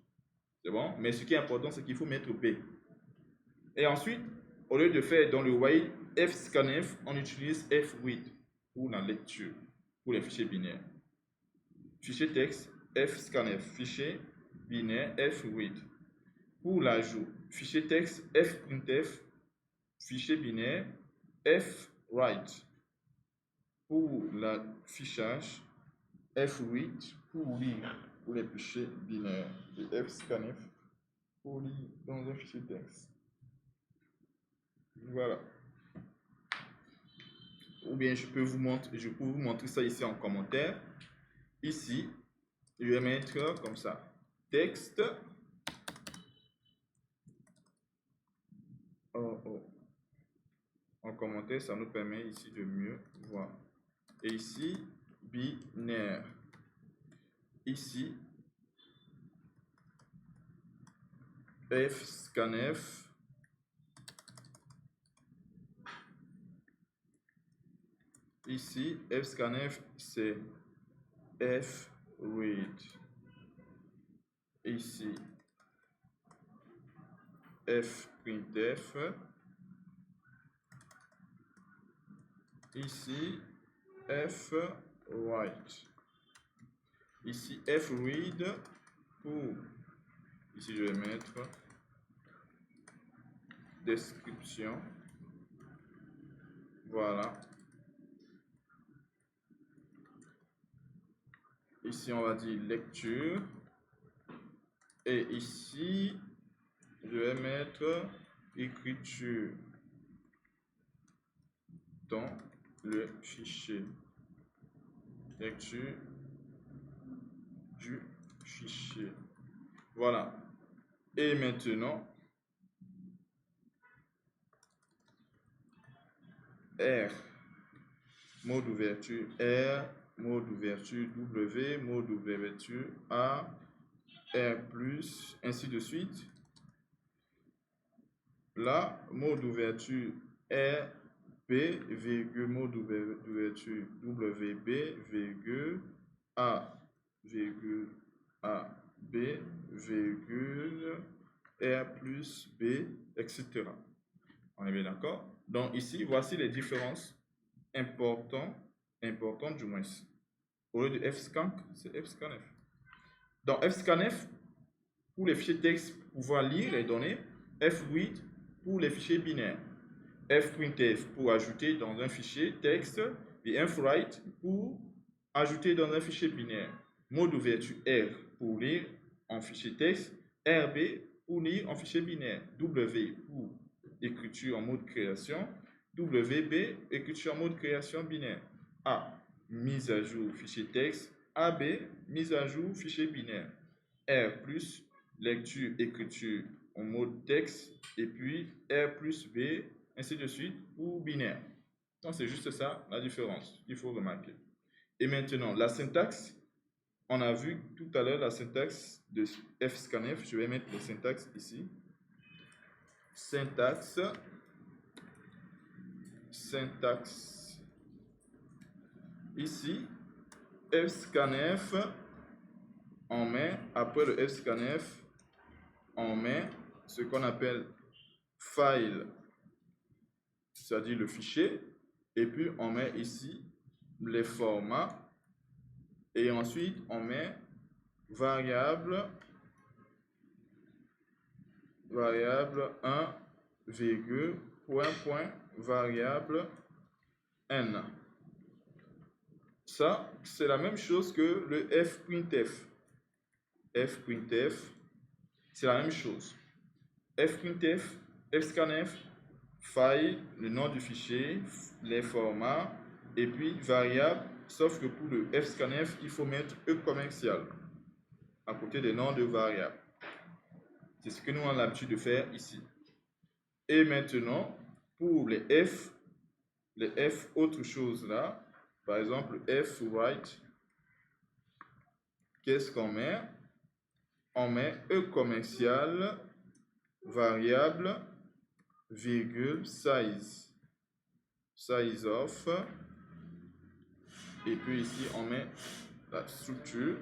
C'est bon? Mais ce qui est important, c'est qu'il faut mettre B. Et ensuite, au lieu de faire dans le while fscanf, on utilise fread pour la lecture, pour les fichiers binaires. Fichier texte, fscanf, fichier binaire, fread. Pour l'ajout, fichier texte, fprintf, fichier binaire, fwrite. Pour l'affichage, fread pour lire, pour les fichiers binaires, et fscanf pour lire dans un fichier texte. Voilà. Ou bien je peux vous montrer ça ici en commentaire. Ici, je vais mettre comme ça, texte. En commentaire, ça nous permet ici de mieux voir. Et ici, binaire. Ici, fscanf. Ici, fscanf, c'est fread. Ici, fprintf. Ici, fwrite. Ici, fread pour, ici je vais mettre description. Voilà. Ici, on va dire lecture. Et ici, je vais mettre écriture dans le fichier. Lecture du fichier. Voilà. Et maintenant, R, mot d'ouverture R, mot d'ouverture W, mot d'ouverture A, R+, ainsi de suite. Là, mot d'ouverture R, B, virgule, mot d'ouverture WB, virgule, A, virgule, A, B, virgule, R plus B, etc. On est bien d'accord? Donc ici, voici les différences importantes du moins. Au lieu de fscanf, c'est fscanf. Dans fscanf, pour les fichiers texte, pouvoir lire les données, F8 pour les fichiers binaires, Fprintf pour ajouter dans un fichier texte et Fwrite pour ajouter dans un fichier binaire, mot d'ouverture R pour lire en fichier texte, RB pour lire en fichier binaire, W pour écriture en mode création, WB écriture en mode création binaire, A mise à jour fichier texte, AB mise à jour fichier binaire, R plus lecture écriture en mode texte et puis R plus B ainsi de suite pour binaire. Donc c'est juste ça la différence qu'il faut remarquer. Et maintenant la syntaxe, on a vu tout à l'heure la syntaxe de fscanf. Je vais mettre la syntaxe ici. Syntaxe. Ici, fscanf, on met, après le fscanf, on met ce qu'on appelle file, c'est-à-dire le fichier, et puis on met ici les formats, et ensuite on met variable 1, virgule, point, variable n. Ça, c'est la même chose que le fprintf. Fprintf, c'est la même chose. Fprintf, fscanf, file, le nom du fichier, les formats, et puis variable, sauf que pour le fscanf, il faut mettre E commercial à côté des noms de variables. C'est ce que nous avons l'habitude de faire ici. Et maintenant, pour les F autre chose là, par exemple Fwrite, qu'est-ce qu'on met? On met E commercial, variable, virgule, size of, et puis ici on met la structure,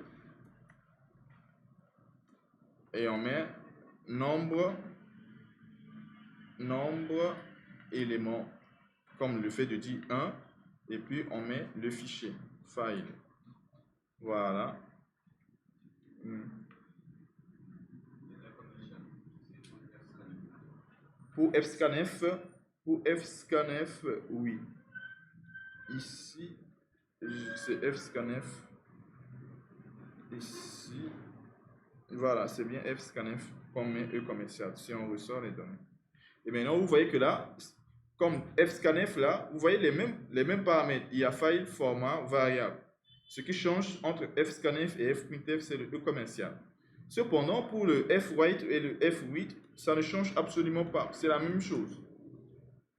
et on met nombre éléments, comme le fait de dire 1, et puis on met le fichier, file. Voilà. Pour fscanf, oui. Ici, c'est fscanf. Ici, voilà, c'est bien fscanf qu'on met E commercial, si on ressort les données. Et maintenant, vous voyez que là, comme fscanf là, vous voyez les mêmes paramètres. Il y a file, format, variable. Ce qui change entre fscanf et fprintf, c'est le E commercial. Cependant, pour le fwrite et le f8, ça ne change absolument pas. C'est la même chose.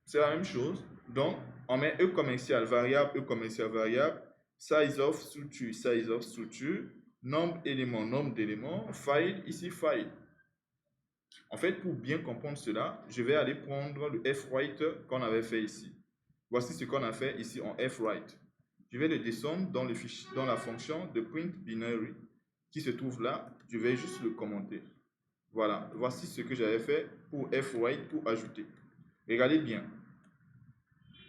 C'est la même chose. Donc, on met E commercial, variable, size of structure, nombre d'éléments, file, ici file. En fait, pour bien comprendre cela, je vais aller prendre le fwrite qu'on avait fait ici. Voici ce qu'on a fait ici en fwrite. Je vais le descendre dans la fonction de print binary qui se trouve là. Je vais juste le commenter. Voilà, voici ce que j'avais fait pour fwrite pour ajouter. Regardez bien.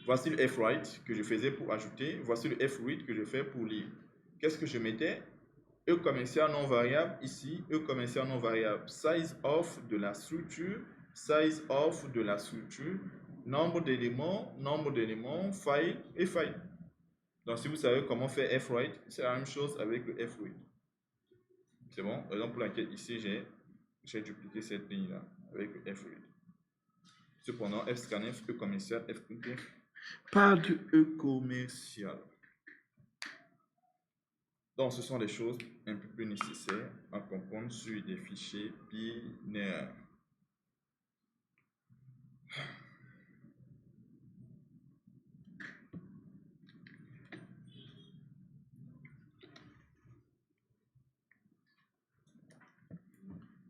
Voici le fwrite que je faisais pour ajouter. Voici le fread que je fais pour lire. Qu'est-ce que je mettais? E commercial non variable ici, E commercial non variable. Size of de la structure, nombre d'éléments, file et file. Donc si vous savez comment faire fwrite, c'est la même chose avec le fread. C'est bon? Raison pour laquelle ici j'ai dupliqué cette ligne-là avec le fread. Cependant, fscanf, E commercial, fprintf, pas de E commercial. Donc, ce sont des choses un peu plus nécessaires à comprendre sur des fichiers binaires.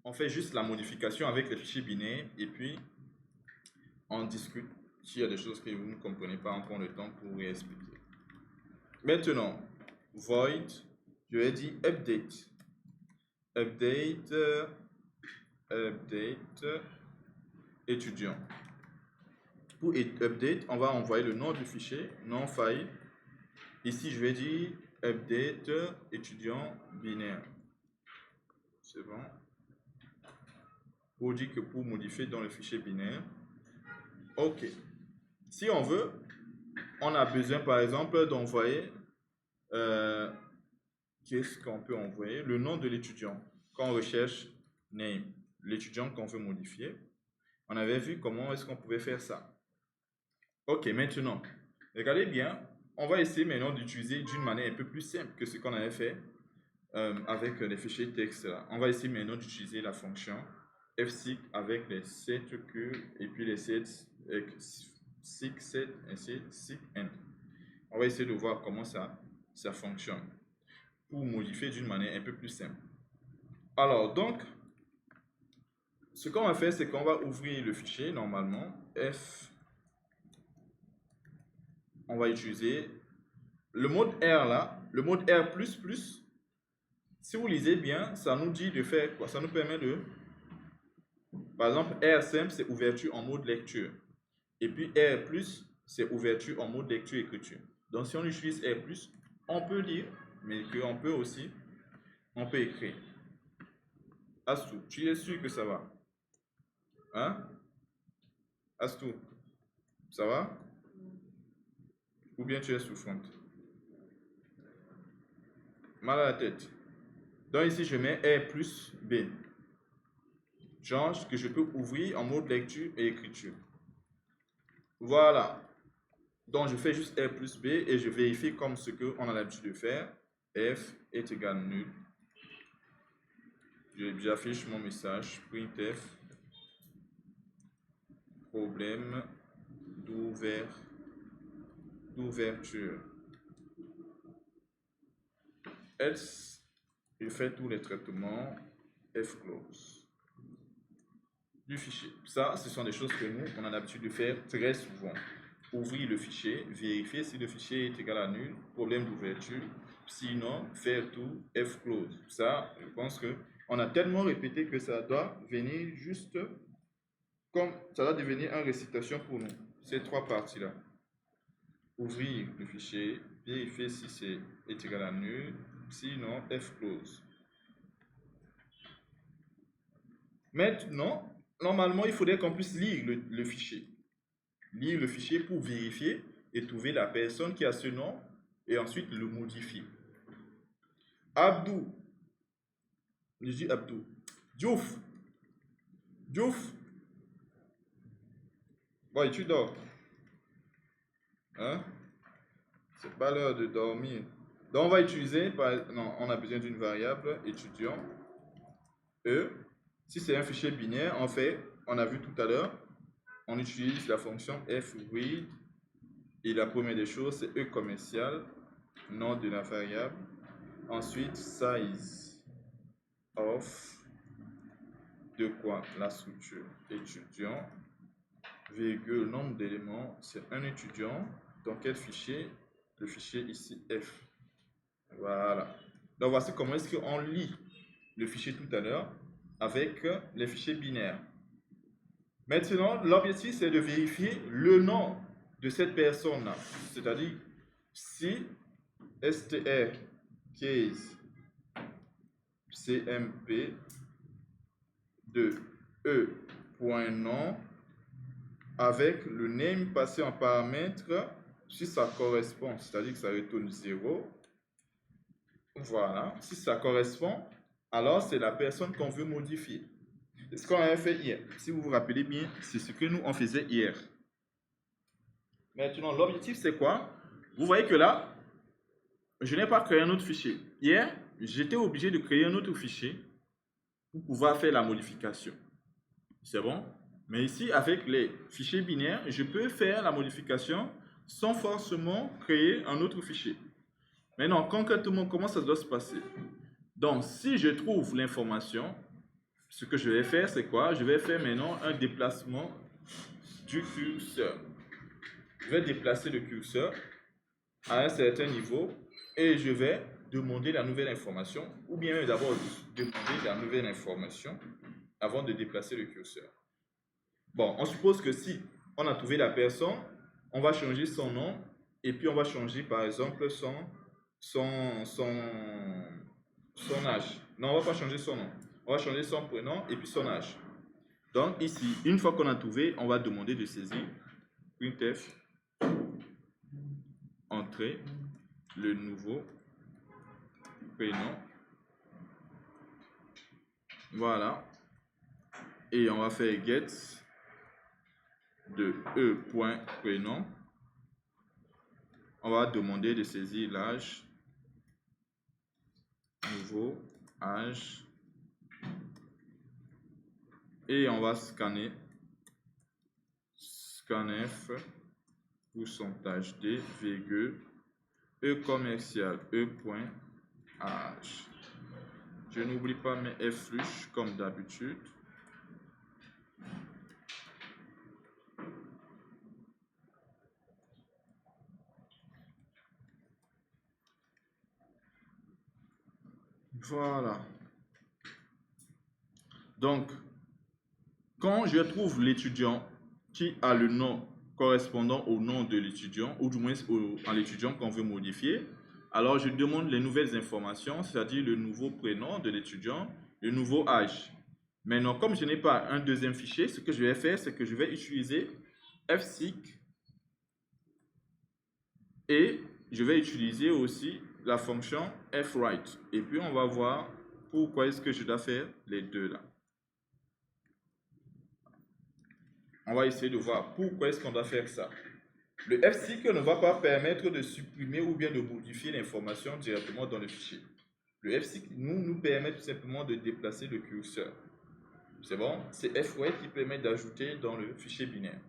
On fait juste la modification avec les fichiers binaires et puis on discute s'il y a des choses que vous ne comprenez pas, on prend le temps pour réexpliquer. Maintenant, void, je vais dire update. Update étudiant. Pour update, on va envoyer le nom du fichier, nom file. Ici, je vais dire update étudiant binaire. C'est bon. pour dire que pour modifier dans le fichier binaire. Ok. Si on veut, on a besoin par exemple d'envoyer, qu'est-ce qu'on peut envoyer? Le nom de l'étudiant. Quand on recherche name, l'étudiant qu'on veut modifier, on avait vu comment est-ce qu'on pouvait faire ça. Ok, maintenant, regardez bien, on va essayer maintenant d'utiliser d'une manière un peu plus simple que ce qu'on avait fait avec les fichiers texte là. On va essayer maintenant d'utiliser la fonction fseek avec les 7q et puis les 7 seek 7 ainsi seek end. On va essayer de voir comment ça fonctionne pour modifier d'une manière un peu plus simple. Alors donc, ce qu'on va faire, c'est qu'on va ouvrir le fichier normalement on va utiliser le mode R là, le mode R++. Si vous lisez bien, ça nous dit de faire quoi? Ça nous permet de, par exemple, R simple, c'est ouverture en mode lecture. Et puis R+, c'est ouverture en mode lecture-écriture. Donc si on utilise R+, on peut lire, mais qu'on peut aussi, on peut écrire. Astou, tu es sûr que ça va? Hein? Astou, ça va? Ou bien tu es souffrante? Mal à la tête. Donc ici, je mets R plus B. Change que je peux ouvrir en mode lecture et écriture. Voilà. Donc je fais juste R plus B et je vérifie comme ce qu'on a l'habitude de faire. F est égal à nul. J'affiche mon message. Printf. Problème d'ouverture. Else, il fait tous les traitements fclose du fichier. Ça, ce sont des choses que nous, on a l'habitude de faire très souvent. Ouvrir le fichier, vérifier si le fichier est égal à nul, problème d'ouverture. Sinon, faire tout fclose. Ça, je pense que on a tellement répété que ça doit venir juste comme ça doit devenir une récitation pour nous. Ces trois parties-là. Ouvrir le fichier, vérifier si c'est égal à nul, sinon fclose. Maintenant, normalement, il faudrait qu'on puisse lire le fichier. Lire le fichier pour vérifier et trouver la personne qui a ce nom et ensuite le modifier. Abdou. Je dis Abdou. Diouf. Diouf. Bon, tu dors. Hein? C'est pas l'heure de dormir. Donc, on va utiliser, non, on a besoin d'une variable étudiant. E. Si c'est un fichier binaire, en fait, on a vu tout à l'heure, on utilise la fonction fread et la première des choses, c'est E commercial, nom de la variable. Ensuite, size of de quoi? La structure étudiant, virgule, nombre d'éléments, c'est un étudiant. Dans quel fichier? Le fichier ici F. Voilà. Donc voici comment est-ce qu'on lit le fichier tout à l'heure avec les fichiers binaires. Maintenant, l'objectif c'est de vérifier le nom de cette personne-là. C'est-à-dire si str case cmp de e.nom avec le name passé en paramètre, si ça correspond, c'est-à-dire que ça retourne 0. Voilà, si ça correspond, alors c'est la personne qu'on veut modifier. C'est ce qu'on avait fait hier. Si vous vous rappelez bien, c'est ce que nous on faisait hier. Maintenant, l'objectif c'est quoi? Vous voyez que là, je n'ai pas créé un autre fichier. Hier, j'étais obligé de créer un autre fichier pour pouvoir faire la modification. C'est bon? Mais ici, avec les fichiers binaires, je peux faire la modification sans forcément créer un autre fichier. Maintenant, concrètement, comment ça doit se passer? Donc, si je trouve l'information, ce que je vais faire, c'est quoi? Je vais faire maintenant un déplacement du curseur. Je vais déplacer le curseur à un certain niveau et je vais demander la nouvelle information, ou bien d'abord demander la nouvelle information avant de déplacer le curseur. Bon, on suppose que si on a trouvé la personne, on va changer son nom et puis on va changer par exemple son âge. Non, on ne va pas changer son nom. On va changer son prénom et puis son âge. Donc ici, une fois qu'on a trouvé, on va demander de saisir printf entrer le nouveau prénom. Voilà. Et on va faire get de e.prénom. On va demander de saisir l'âge. Nouveau âge. Et on va scanner. Scanf pourcentage d, virgule, e commercial, e.âge. Je n'oublie pas mes F-flush comme d'habitude. Voilà. Donc, quand je trouve l'étudiant qui a le nom correspondant au nom de l'étudiant, ou du moins à l'étudiant qu'on veut modifier, alors je demande les nouvelles informations, c'est-à-dire le nouveau prénom de l'étudiant, le nouveau âge. Maintenant, comme je n'ai pas un deuxième fichier, ce que je vais faire, c'est que je vais utiliser fseek et je vais utiliser aussi la fonction fwrite. Et puis, on va voir pourquoi est-ce que je dois faire les deux là. On va essayer de voir pourquoi est-ce qu'on doit faire ça. Le fseek ne va pas permettre de supprimer ou bien de modifier l'information directement dans le fichier. Le fseek nous permet tout simplement de déplacer le curseur. C'est bon? C'est fwrite qui permet d'ajouter dans le fichier binaire.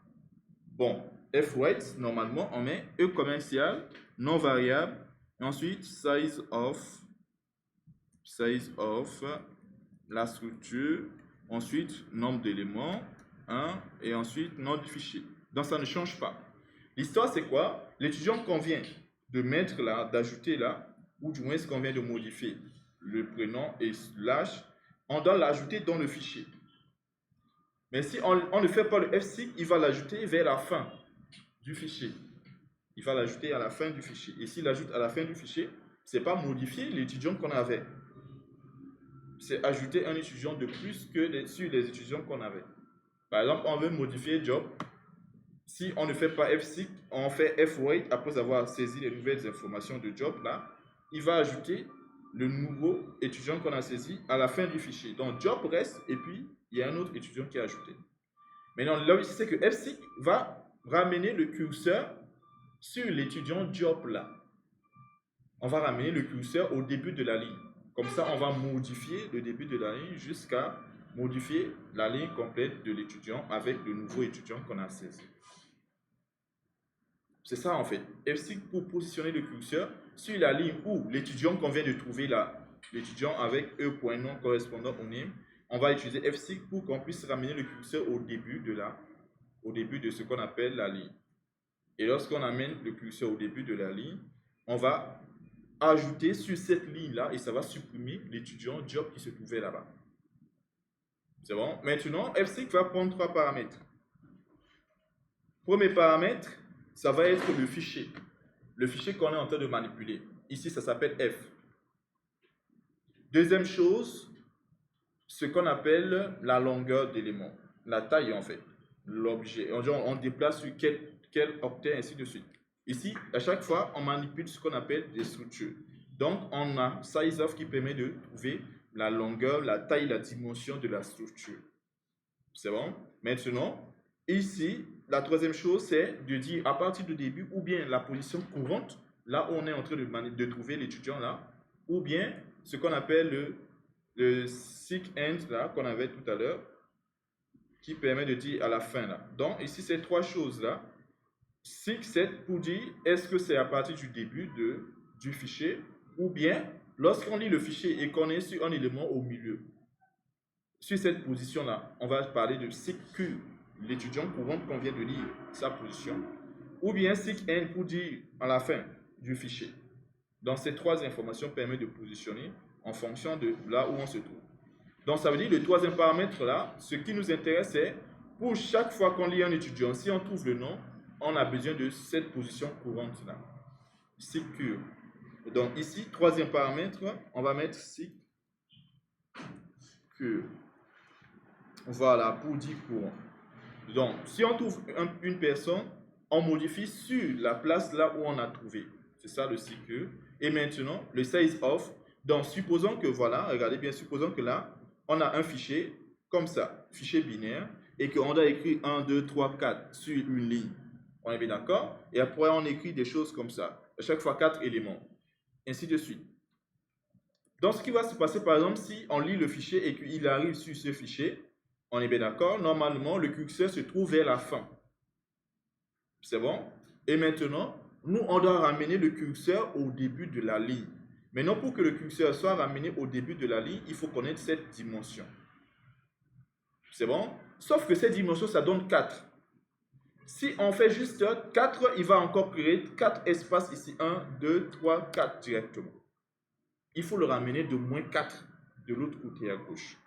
Bon, fwrite, normalement, on met e commercial, non variable, et ensuite size of la structure, ensuite nombre d'éléments, 1, et ensuite nom du fichier. Donc ça ne change pas. L'histoire c'est quoi? L'étudiant qu'on vient de mettre là, d'ajouter là, ou du moins ce qu'on vient de modifier, le prénom et l'âge, on doit l'ajouter dans le fichier. Mais si on ne fait pas le fseek, il va l'ajouter vers la fin du fichier. Il va l'ajouter à la fin du fichier. Et s'il l'ajoute à la fin du fichier, ce n'est pas modifier l'étudiant qu'on avait. C'est ajouter un étudiant de plus que sur les étudiants qu'on avait. Par exemple, on veut modifier job. Si on ne fait pas fseek, on fait fwrite après avoir saisi les nouvelles informations de job là, il va ajouter le nouveau étudiant qu'on a saisi à la fin du fichier. Donc job reste et puis il y a un autre étudiant qui est ajouté. Maintenant, là ici, c'est que fseek va ramener le curseur sur l'étudiant job là. On va ramener le curseur au début de la ligne. Comme ça, on va modifier le début de la ligne jusqu'à modifier la ligne complète de l'étudiant avec le nouveau étudiant qu'on a saisi. C'est ça en fait. fseek pour positionner le curseur sur la ligne où l'étudiant qu'on vient de trouver là, l'étudiant avec e.nom correspondant au name, on va utiliser fseek pour qu'on puisse ramener le curseur au début de ce qu'on appelle la ligne. Et lorsqu'on amène le curseur au début de la ligne, on va ajouter sur cette ligne-là et ça va supprimer l'étudiant job qui se trouvait là-bas. C'est bon? Maintenant, fseek va prendre trois paramètres. Premier paramètre, ça va être le fichier. Le fichier qu'on est en train de manipuler. Ici, ça s'appelle F. Deuxième chose, ce qu'on appelle la longueur d'élément. La taille, en fait. L'objet. On déplace sur quel octet, ainsi de suite. Ici, à chaque fois, on manipule ce qu'on appelle des structures. Donc, on a sizeOf qui permet de trouver la longueur, la taille, la dimension de la structure. C'est bon? Maintenant, ici, la troisième chose, c'est de dire à partir du début, ou bien la position courante, là où on est en train de trouver l'étudiant là, ou bien ce qu'on appelle le seek end là, qu'on avait tout à l'heure, qui permet de dire à la fin là. Donc, ici, ces trois choses là, seek, c'est pour dire est-ce que c'est à partir du début du fichier, ou bien lorsqu'on lit le fichier et qu'on est sur un élément au milieu. Sur cette position-là, on va parler de seek Q, l'étudiant courant qu'on vient de lire sa position, ou bien seek N pour dire à la fin du fichier. Donc, ces trois informations permettent de positionner en fonction de là où on se trouve. Donc, ça veut dire le troisième paramètre là, ce qui nous intéresse, c'est pour chaque fois qu'on lit un étudiant, si on trouve le nom, on a besoin de cette position courante là. Seek Q. Donc, ici, troisième paramètre, on va mettre seek Q. Voilà, pour dire courant. Donc, si on trouve une personne, on modifie sur la place là où on a trouvé. C'est ça le cycle. Et maintenant, le size of. Donc, supposons que voilà, regardez bien, supposons que là, on a un fichier comme ça, fichier binaire, et qu'on a écrit 1, 2, 3, 4 sur une ligne. On est bien d'accord? Et après, on écrit des choses comme ça. À chaque fois, 4 éléments. Ainsi de suite. Donc, ce qui va se passer, par exemple, si on lit le fichier et qu'il arrive sur ce fichier, on est bien d'accord, normalement, le curseur se trouve vers la fin. C'est bon? Et maintenant, nous, on doit ramener le curseur au début de la ligne. Maintenant, pour que le curseur soit ramené au début de la ligne, il faut connaître cette dimension. C'est bon? Sauf que cette dimension, ça donne 4. Si on fait juste 4, il va encore créer 4 espaces ici. 1, 2, 3, 4 directement. Il faut le ramener de moins 4 de l'autre côté à gauche.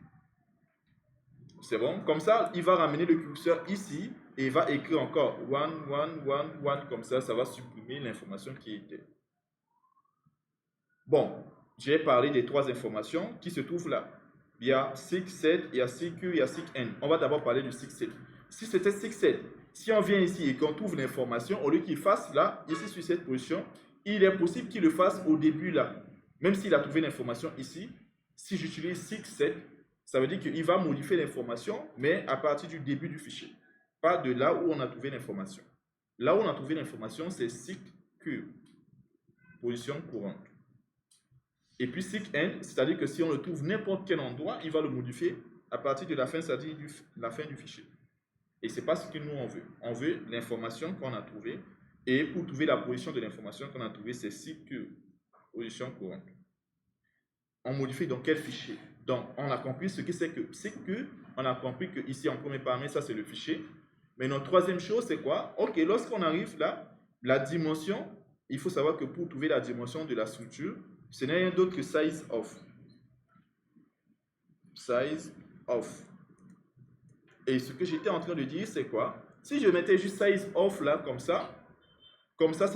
C'est bon? Comme ça, il va ramener le curseur ici et il va écrire encore 1, 1, 1, 1. Comme ça, ça va supprimer l'information qui était. Bon, j'ai parlé des 3 informations qui se trouvent là. Il y a 6, 7, il y a 6Q, il y a 6N. On va d'abord parler du 6, 7. Si c'était 6, 7, si on vient ici et qu'on trouve l'information, au lieu qu'il fasse là, ici sur cette position, il est possible qu'il le fasse au début là. Même s'il a trouvé l'information ici, si j'utilise 6, 7, ça veut dire qu'il va modifier l'information, mais à partir du début du fichier. Pas de là où on a trouvé l'information. Là où on a trouvé l'information, c'est 6Q, position courante. Et puis SIG-N, c'est-à-dire que si on le trouve n'importe quel endroit, il va le modifier à partir de la fin, c'est-à-dire la fin du fichier. Et ce n'est pas ce que nous on veut. On veut l'information qu'on a trouvée. Et pour trouver la position de l'information qu'on a trouvée, c'est SIG-Q, position courante. On modifie dans quel fichier? Donc, on a compris ce que c'est que SIG-Q. On a compris que ici, en premier paramètre, ça c'est le fichier. Mais notre troisième chose, c'est quoi? Ok, lorsqu'on arrive là, la dimension, il faut savoir que pour trouver la dimension de la structure, ce n'est rien d'autre que size of. Size of. Et ce que j'étais en train de dire, c'est quoi? Si je mettais juste size of là, comme ça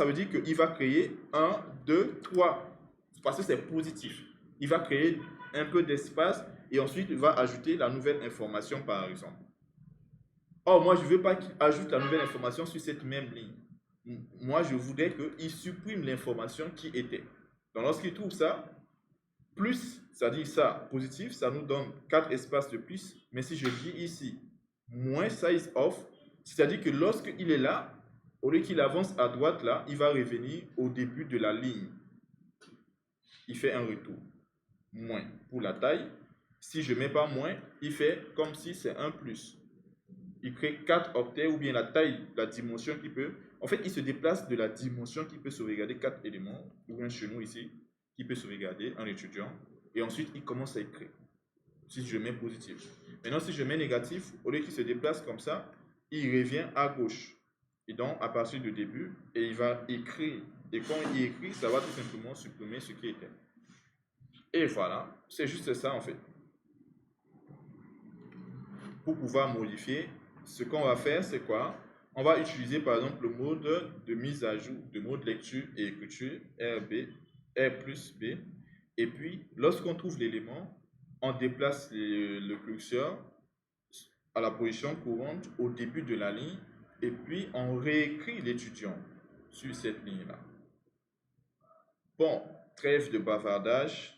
veut dire qu'il va créer 1, 2, 3. Parce que c'est positif. Il va créer un peu d'espace et ensuite il va ajouter la nouvelle information par exemple. Or, moi, je ne veux pas qu'il ajoute la nouvelle information sur cette même ligne. Moi, je voudrais qu'il supprime l'information qui était. Donc, lorsqu'il trouve ça, plus, c'est-à-dire ça, positif, ça nous donne 4 espaces de plus. Mais si je dis ici, moins size of, c'est-à-dire que lorsqu'il est là, au lieu qu'il avance à droite là, il va revenir au début de la ligne. Il fait un retour. Moins pour la taille. Si je ne mets pas moins, il fait comme si c'est un plus. Il crée 4 octets ou bien la taille, la dimension qui peut. En fait, il se déplace de la dimension qui peut sauvegarder 4 éléments, ou un chenou ici, qui peut sauvegarder un étudiant. Et ensuite, il commence à écrire. Si je mets positif. Maintenant, si je mets négatif, au lieu qu'il se déplace comme ça, il revient à gauche. Et donc, à partir du début, et il va écrire. Et quand il écrit, ça va tout simplement supprimer ce qui était. Et voilà, c'est juste ça en fait. Pour pouvoir modifier, ce qu'on va faire, c'est quoi? On va utiliser par exemple le mode de mise à jour, de mode lecture et écriture, RB, R plus B. Et puis, lorsqu'on trouve l'élément, on déplace le curseur à la position courante au début de la ligne et puis on réécrit l'étudiant sur cette ligne-là. Bon, trêve de bavardage.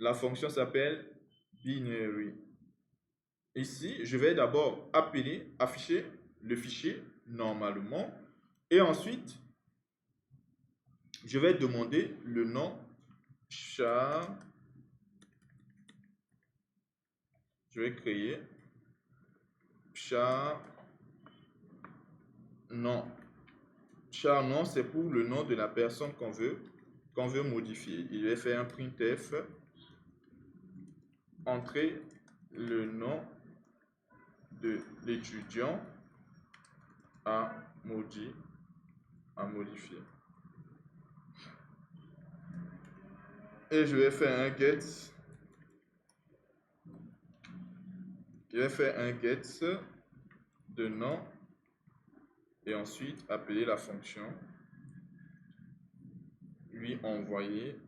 La fonction s'appelle binary. Ici, je vais d'abord afficher le fichier normalement et ensuite, je vais demander le nom char. Je vais créer char nom. Char nom, c'est pour le nom de la personne qu'on veut modifier. Il va faire un printf, entrer le nom de l'étudiant à modifier. Et je vais faire un get. Je vais faire un get de nom et ensuite appeler la fonction, lui envoyer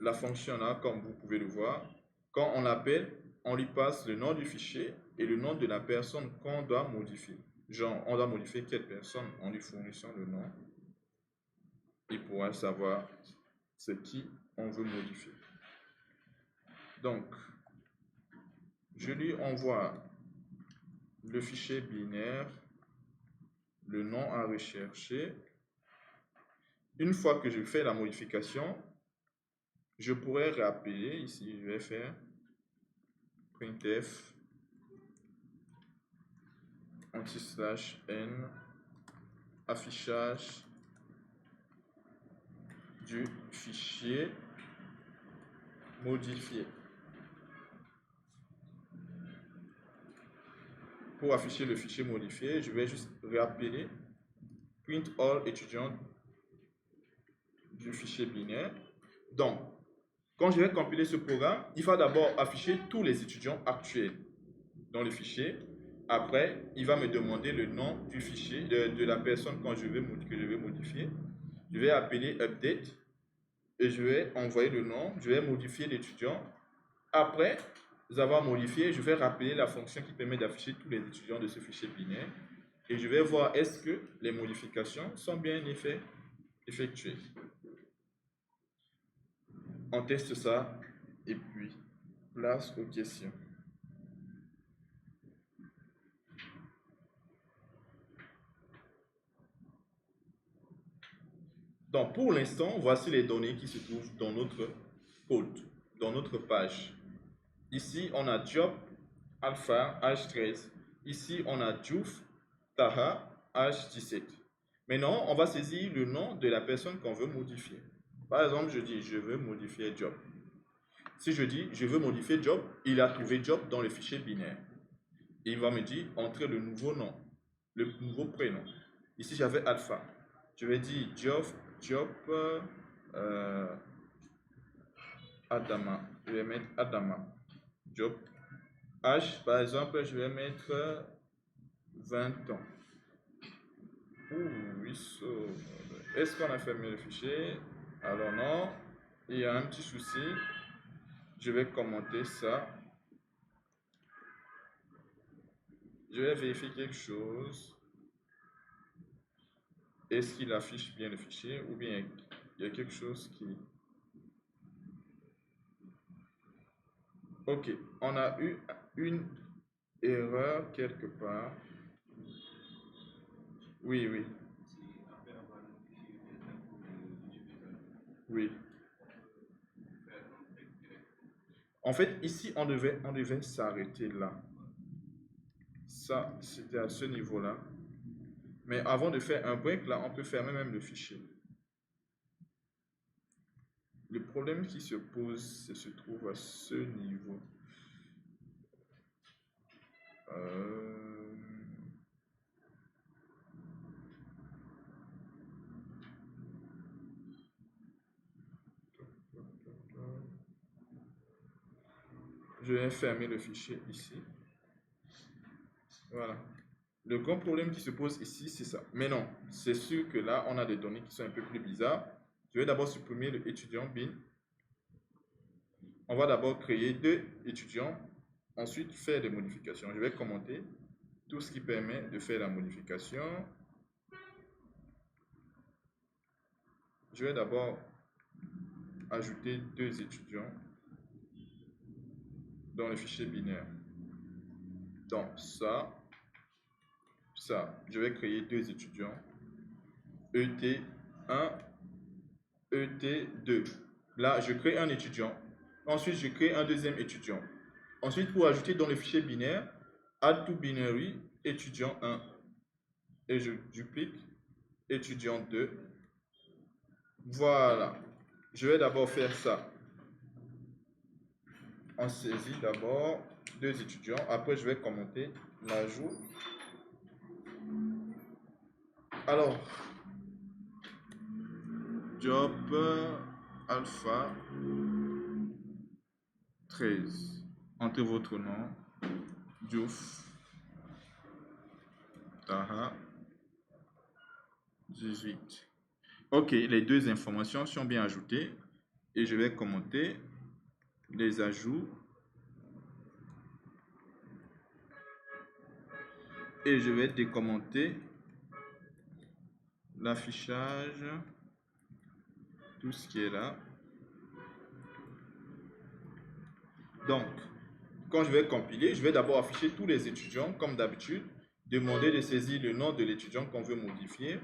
la fonction là, comme vous pouvez le voir. Quand on l'appelle, on lui passe le nom du fichier et le nom de la personne qu'on doit modifier. Genre, on doit modifier quelle personne en lui fournissant le nom. Il pourra savoir c'est qui on veut modifier. Donc, je lui envoie le fichier binaire, le nom à rechercher. Une fois que je fais la modification, je pourrais rappeler, ici je vais faire printf /n affichage du fichier modifié. Pour afficher le fichier modifié, je vais juste rappeler print all étudiants du fichier binaire. Donc, quand je vais compiler ce programme, il va d'abord afficher tous les étudiants actuels dans le fichier. Après, il va me demander le nom du fichier, de la personne que je vais modifier. Je vais appeler update et je vais envoyer le nom. Je vais modifier l'étudiant. Après avoir modifié, je vais rappeler la fonction qui permet d'afficher tous les étudiants de ce fichier binaire. Et je vais voir est-ce que les modifications sont bien effectuées. On teste ça et puis place aux questions. Donc, pour l'instant, voici les données qui se trouvent dans notre code, dans notre page. Ici, on a Job, Alpha, âge 13. Ici, on a Diouf, Taha, âge 17. Maintenant, on va saisir le nom de la personne qu'on veut modifier. Par exemple, je dis, je veux modifier Job. Si je dis, je veux modifier Job, il a trouvé Job dans le fichier binaire. Et il va me dire, entrer le nouveau nom, le nouveau prénom. Ici, j'avais Alpha. Je vais dire Job Adama. Je vais mettre Adama. Job. Âge, par exemple, je vais mettre 20 ans. Oui, est-ce qu'on a fermé le fichier? Alors non, il y a un petit souci. Je vais commenter ça. Je vais vérifier quelque chose. Est-ce qu'il affiche bien le fichier ou bien il y a quelque chose qui... Ok, on a eu une erreur quelque part. Oui, oui. Oui. En fait, ici, on devait s'arrêter là. Ça, c'était à ce niveau-là. Mais avant de faire un break, là, on peut fermer même le fichier. Le problème qui se pose, se trouve à ce niveau. Je vais fermer le fichier ici. Voilà. Le grand problème qui se pose ici, c'est ça. Mais non, c'est sûr que là, on a des données qui sont un peu plus bizarres. Je vais d'abord supprimer le étudiant bin. On va d'abord créer 2 étudiants, ensuite faire des modifications. Je vais commenter tout ce qui permet de faire la modification. Je vais d'abord ajouter 2 étudiants dans le fichier binaire. Donc ça, je vais créer 2 étudiants, ET1, ET2. Là, je crée un étudiant. Ensuite, je crée un deuxième étudiant. Ensuite, pour ajouter dans le fichier binaire, add to binary, étudiant 1. Et je duplique, étudiant 2. Voilà. Je vais d'abord faire ça. On saisit d'abord 2 étudiants. Après, je vais commenter l'ajout. Alors, Job Alpha 13. Entrez votre nom. Diouf Taha 18. Ok, les 2 informations sont bien ajoutées et je vais commenter les ajouts. et je vais décommenter l'affichage, tout ce qui est là. Donc, quand je vais compiler, je vais d'abord afficher tous les étudiants comme d'habitude, demander de saisir le nom de l'étudiant qu'on veut modifier.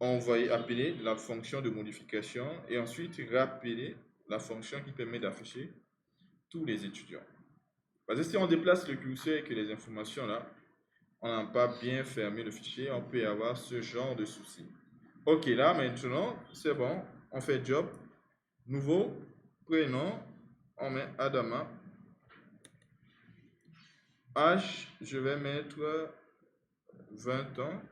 On va y appeler la fonction de modification et ensuite rappeler la fonction qui permet d'afficher tous les étudiants. Parce que si on déplace le curseur et que les informations là, on n'a pas bien fermé le fichier, on peut avoir ce genre de souci. Ok, là maintenant, c'est bon, on fait job, nouveau, prénom, on met Adama, H, je vais mettre 20 ans,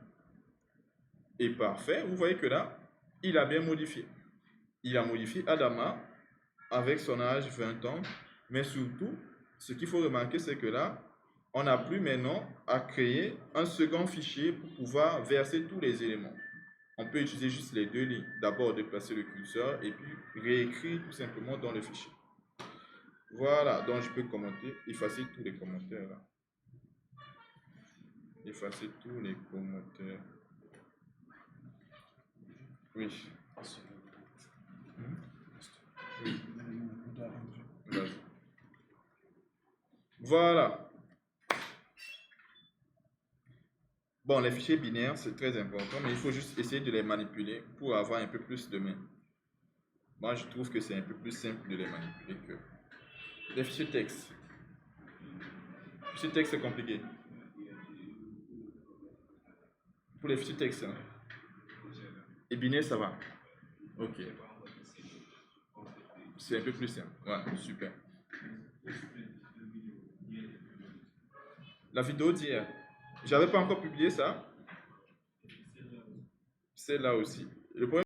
et parfait, vous voyez que là, il a bien modifié. Il a modifié Adama avec son âge 20 ans, mais surtout, ce qu'il faut remarquer, c'est que là, on n'a plus maintenant à créer un second fichier pour pouvoir verser tous les éléments. On peut utiliser juste les deux lignes. D'abord, déplacer le curseur et puis réécrire tout simplement dans le fichier. Voilà, donc je peux commenter, effacer tous les commentaires là. Effacer tous les commentaires. Oui. Oui. Vas-y. Voilà. Bon, les fichiers binaires, c'est très important, mais il faut juste essayer de les manipuler pour avoir un peu plus de main. Moi, je trouve que c'est un peu plus simple de les manipuler que les fichiers texte. Les fichiers texte, c'est compliqué. Pour les fichiers texte, hein. Et binaire, ça va. Ok. C'est un peu plus simple. Voilà, super. La vidéo d'hier. J'avais pas encore publié ça. C'est là aussi. Le problème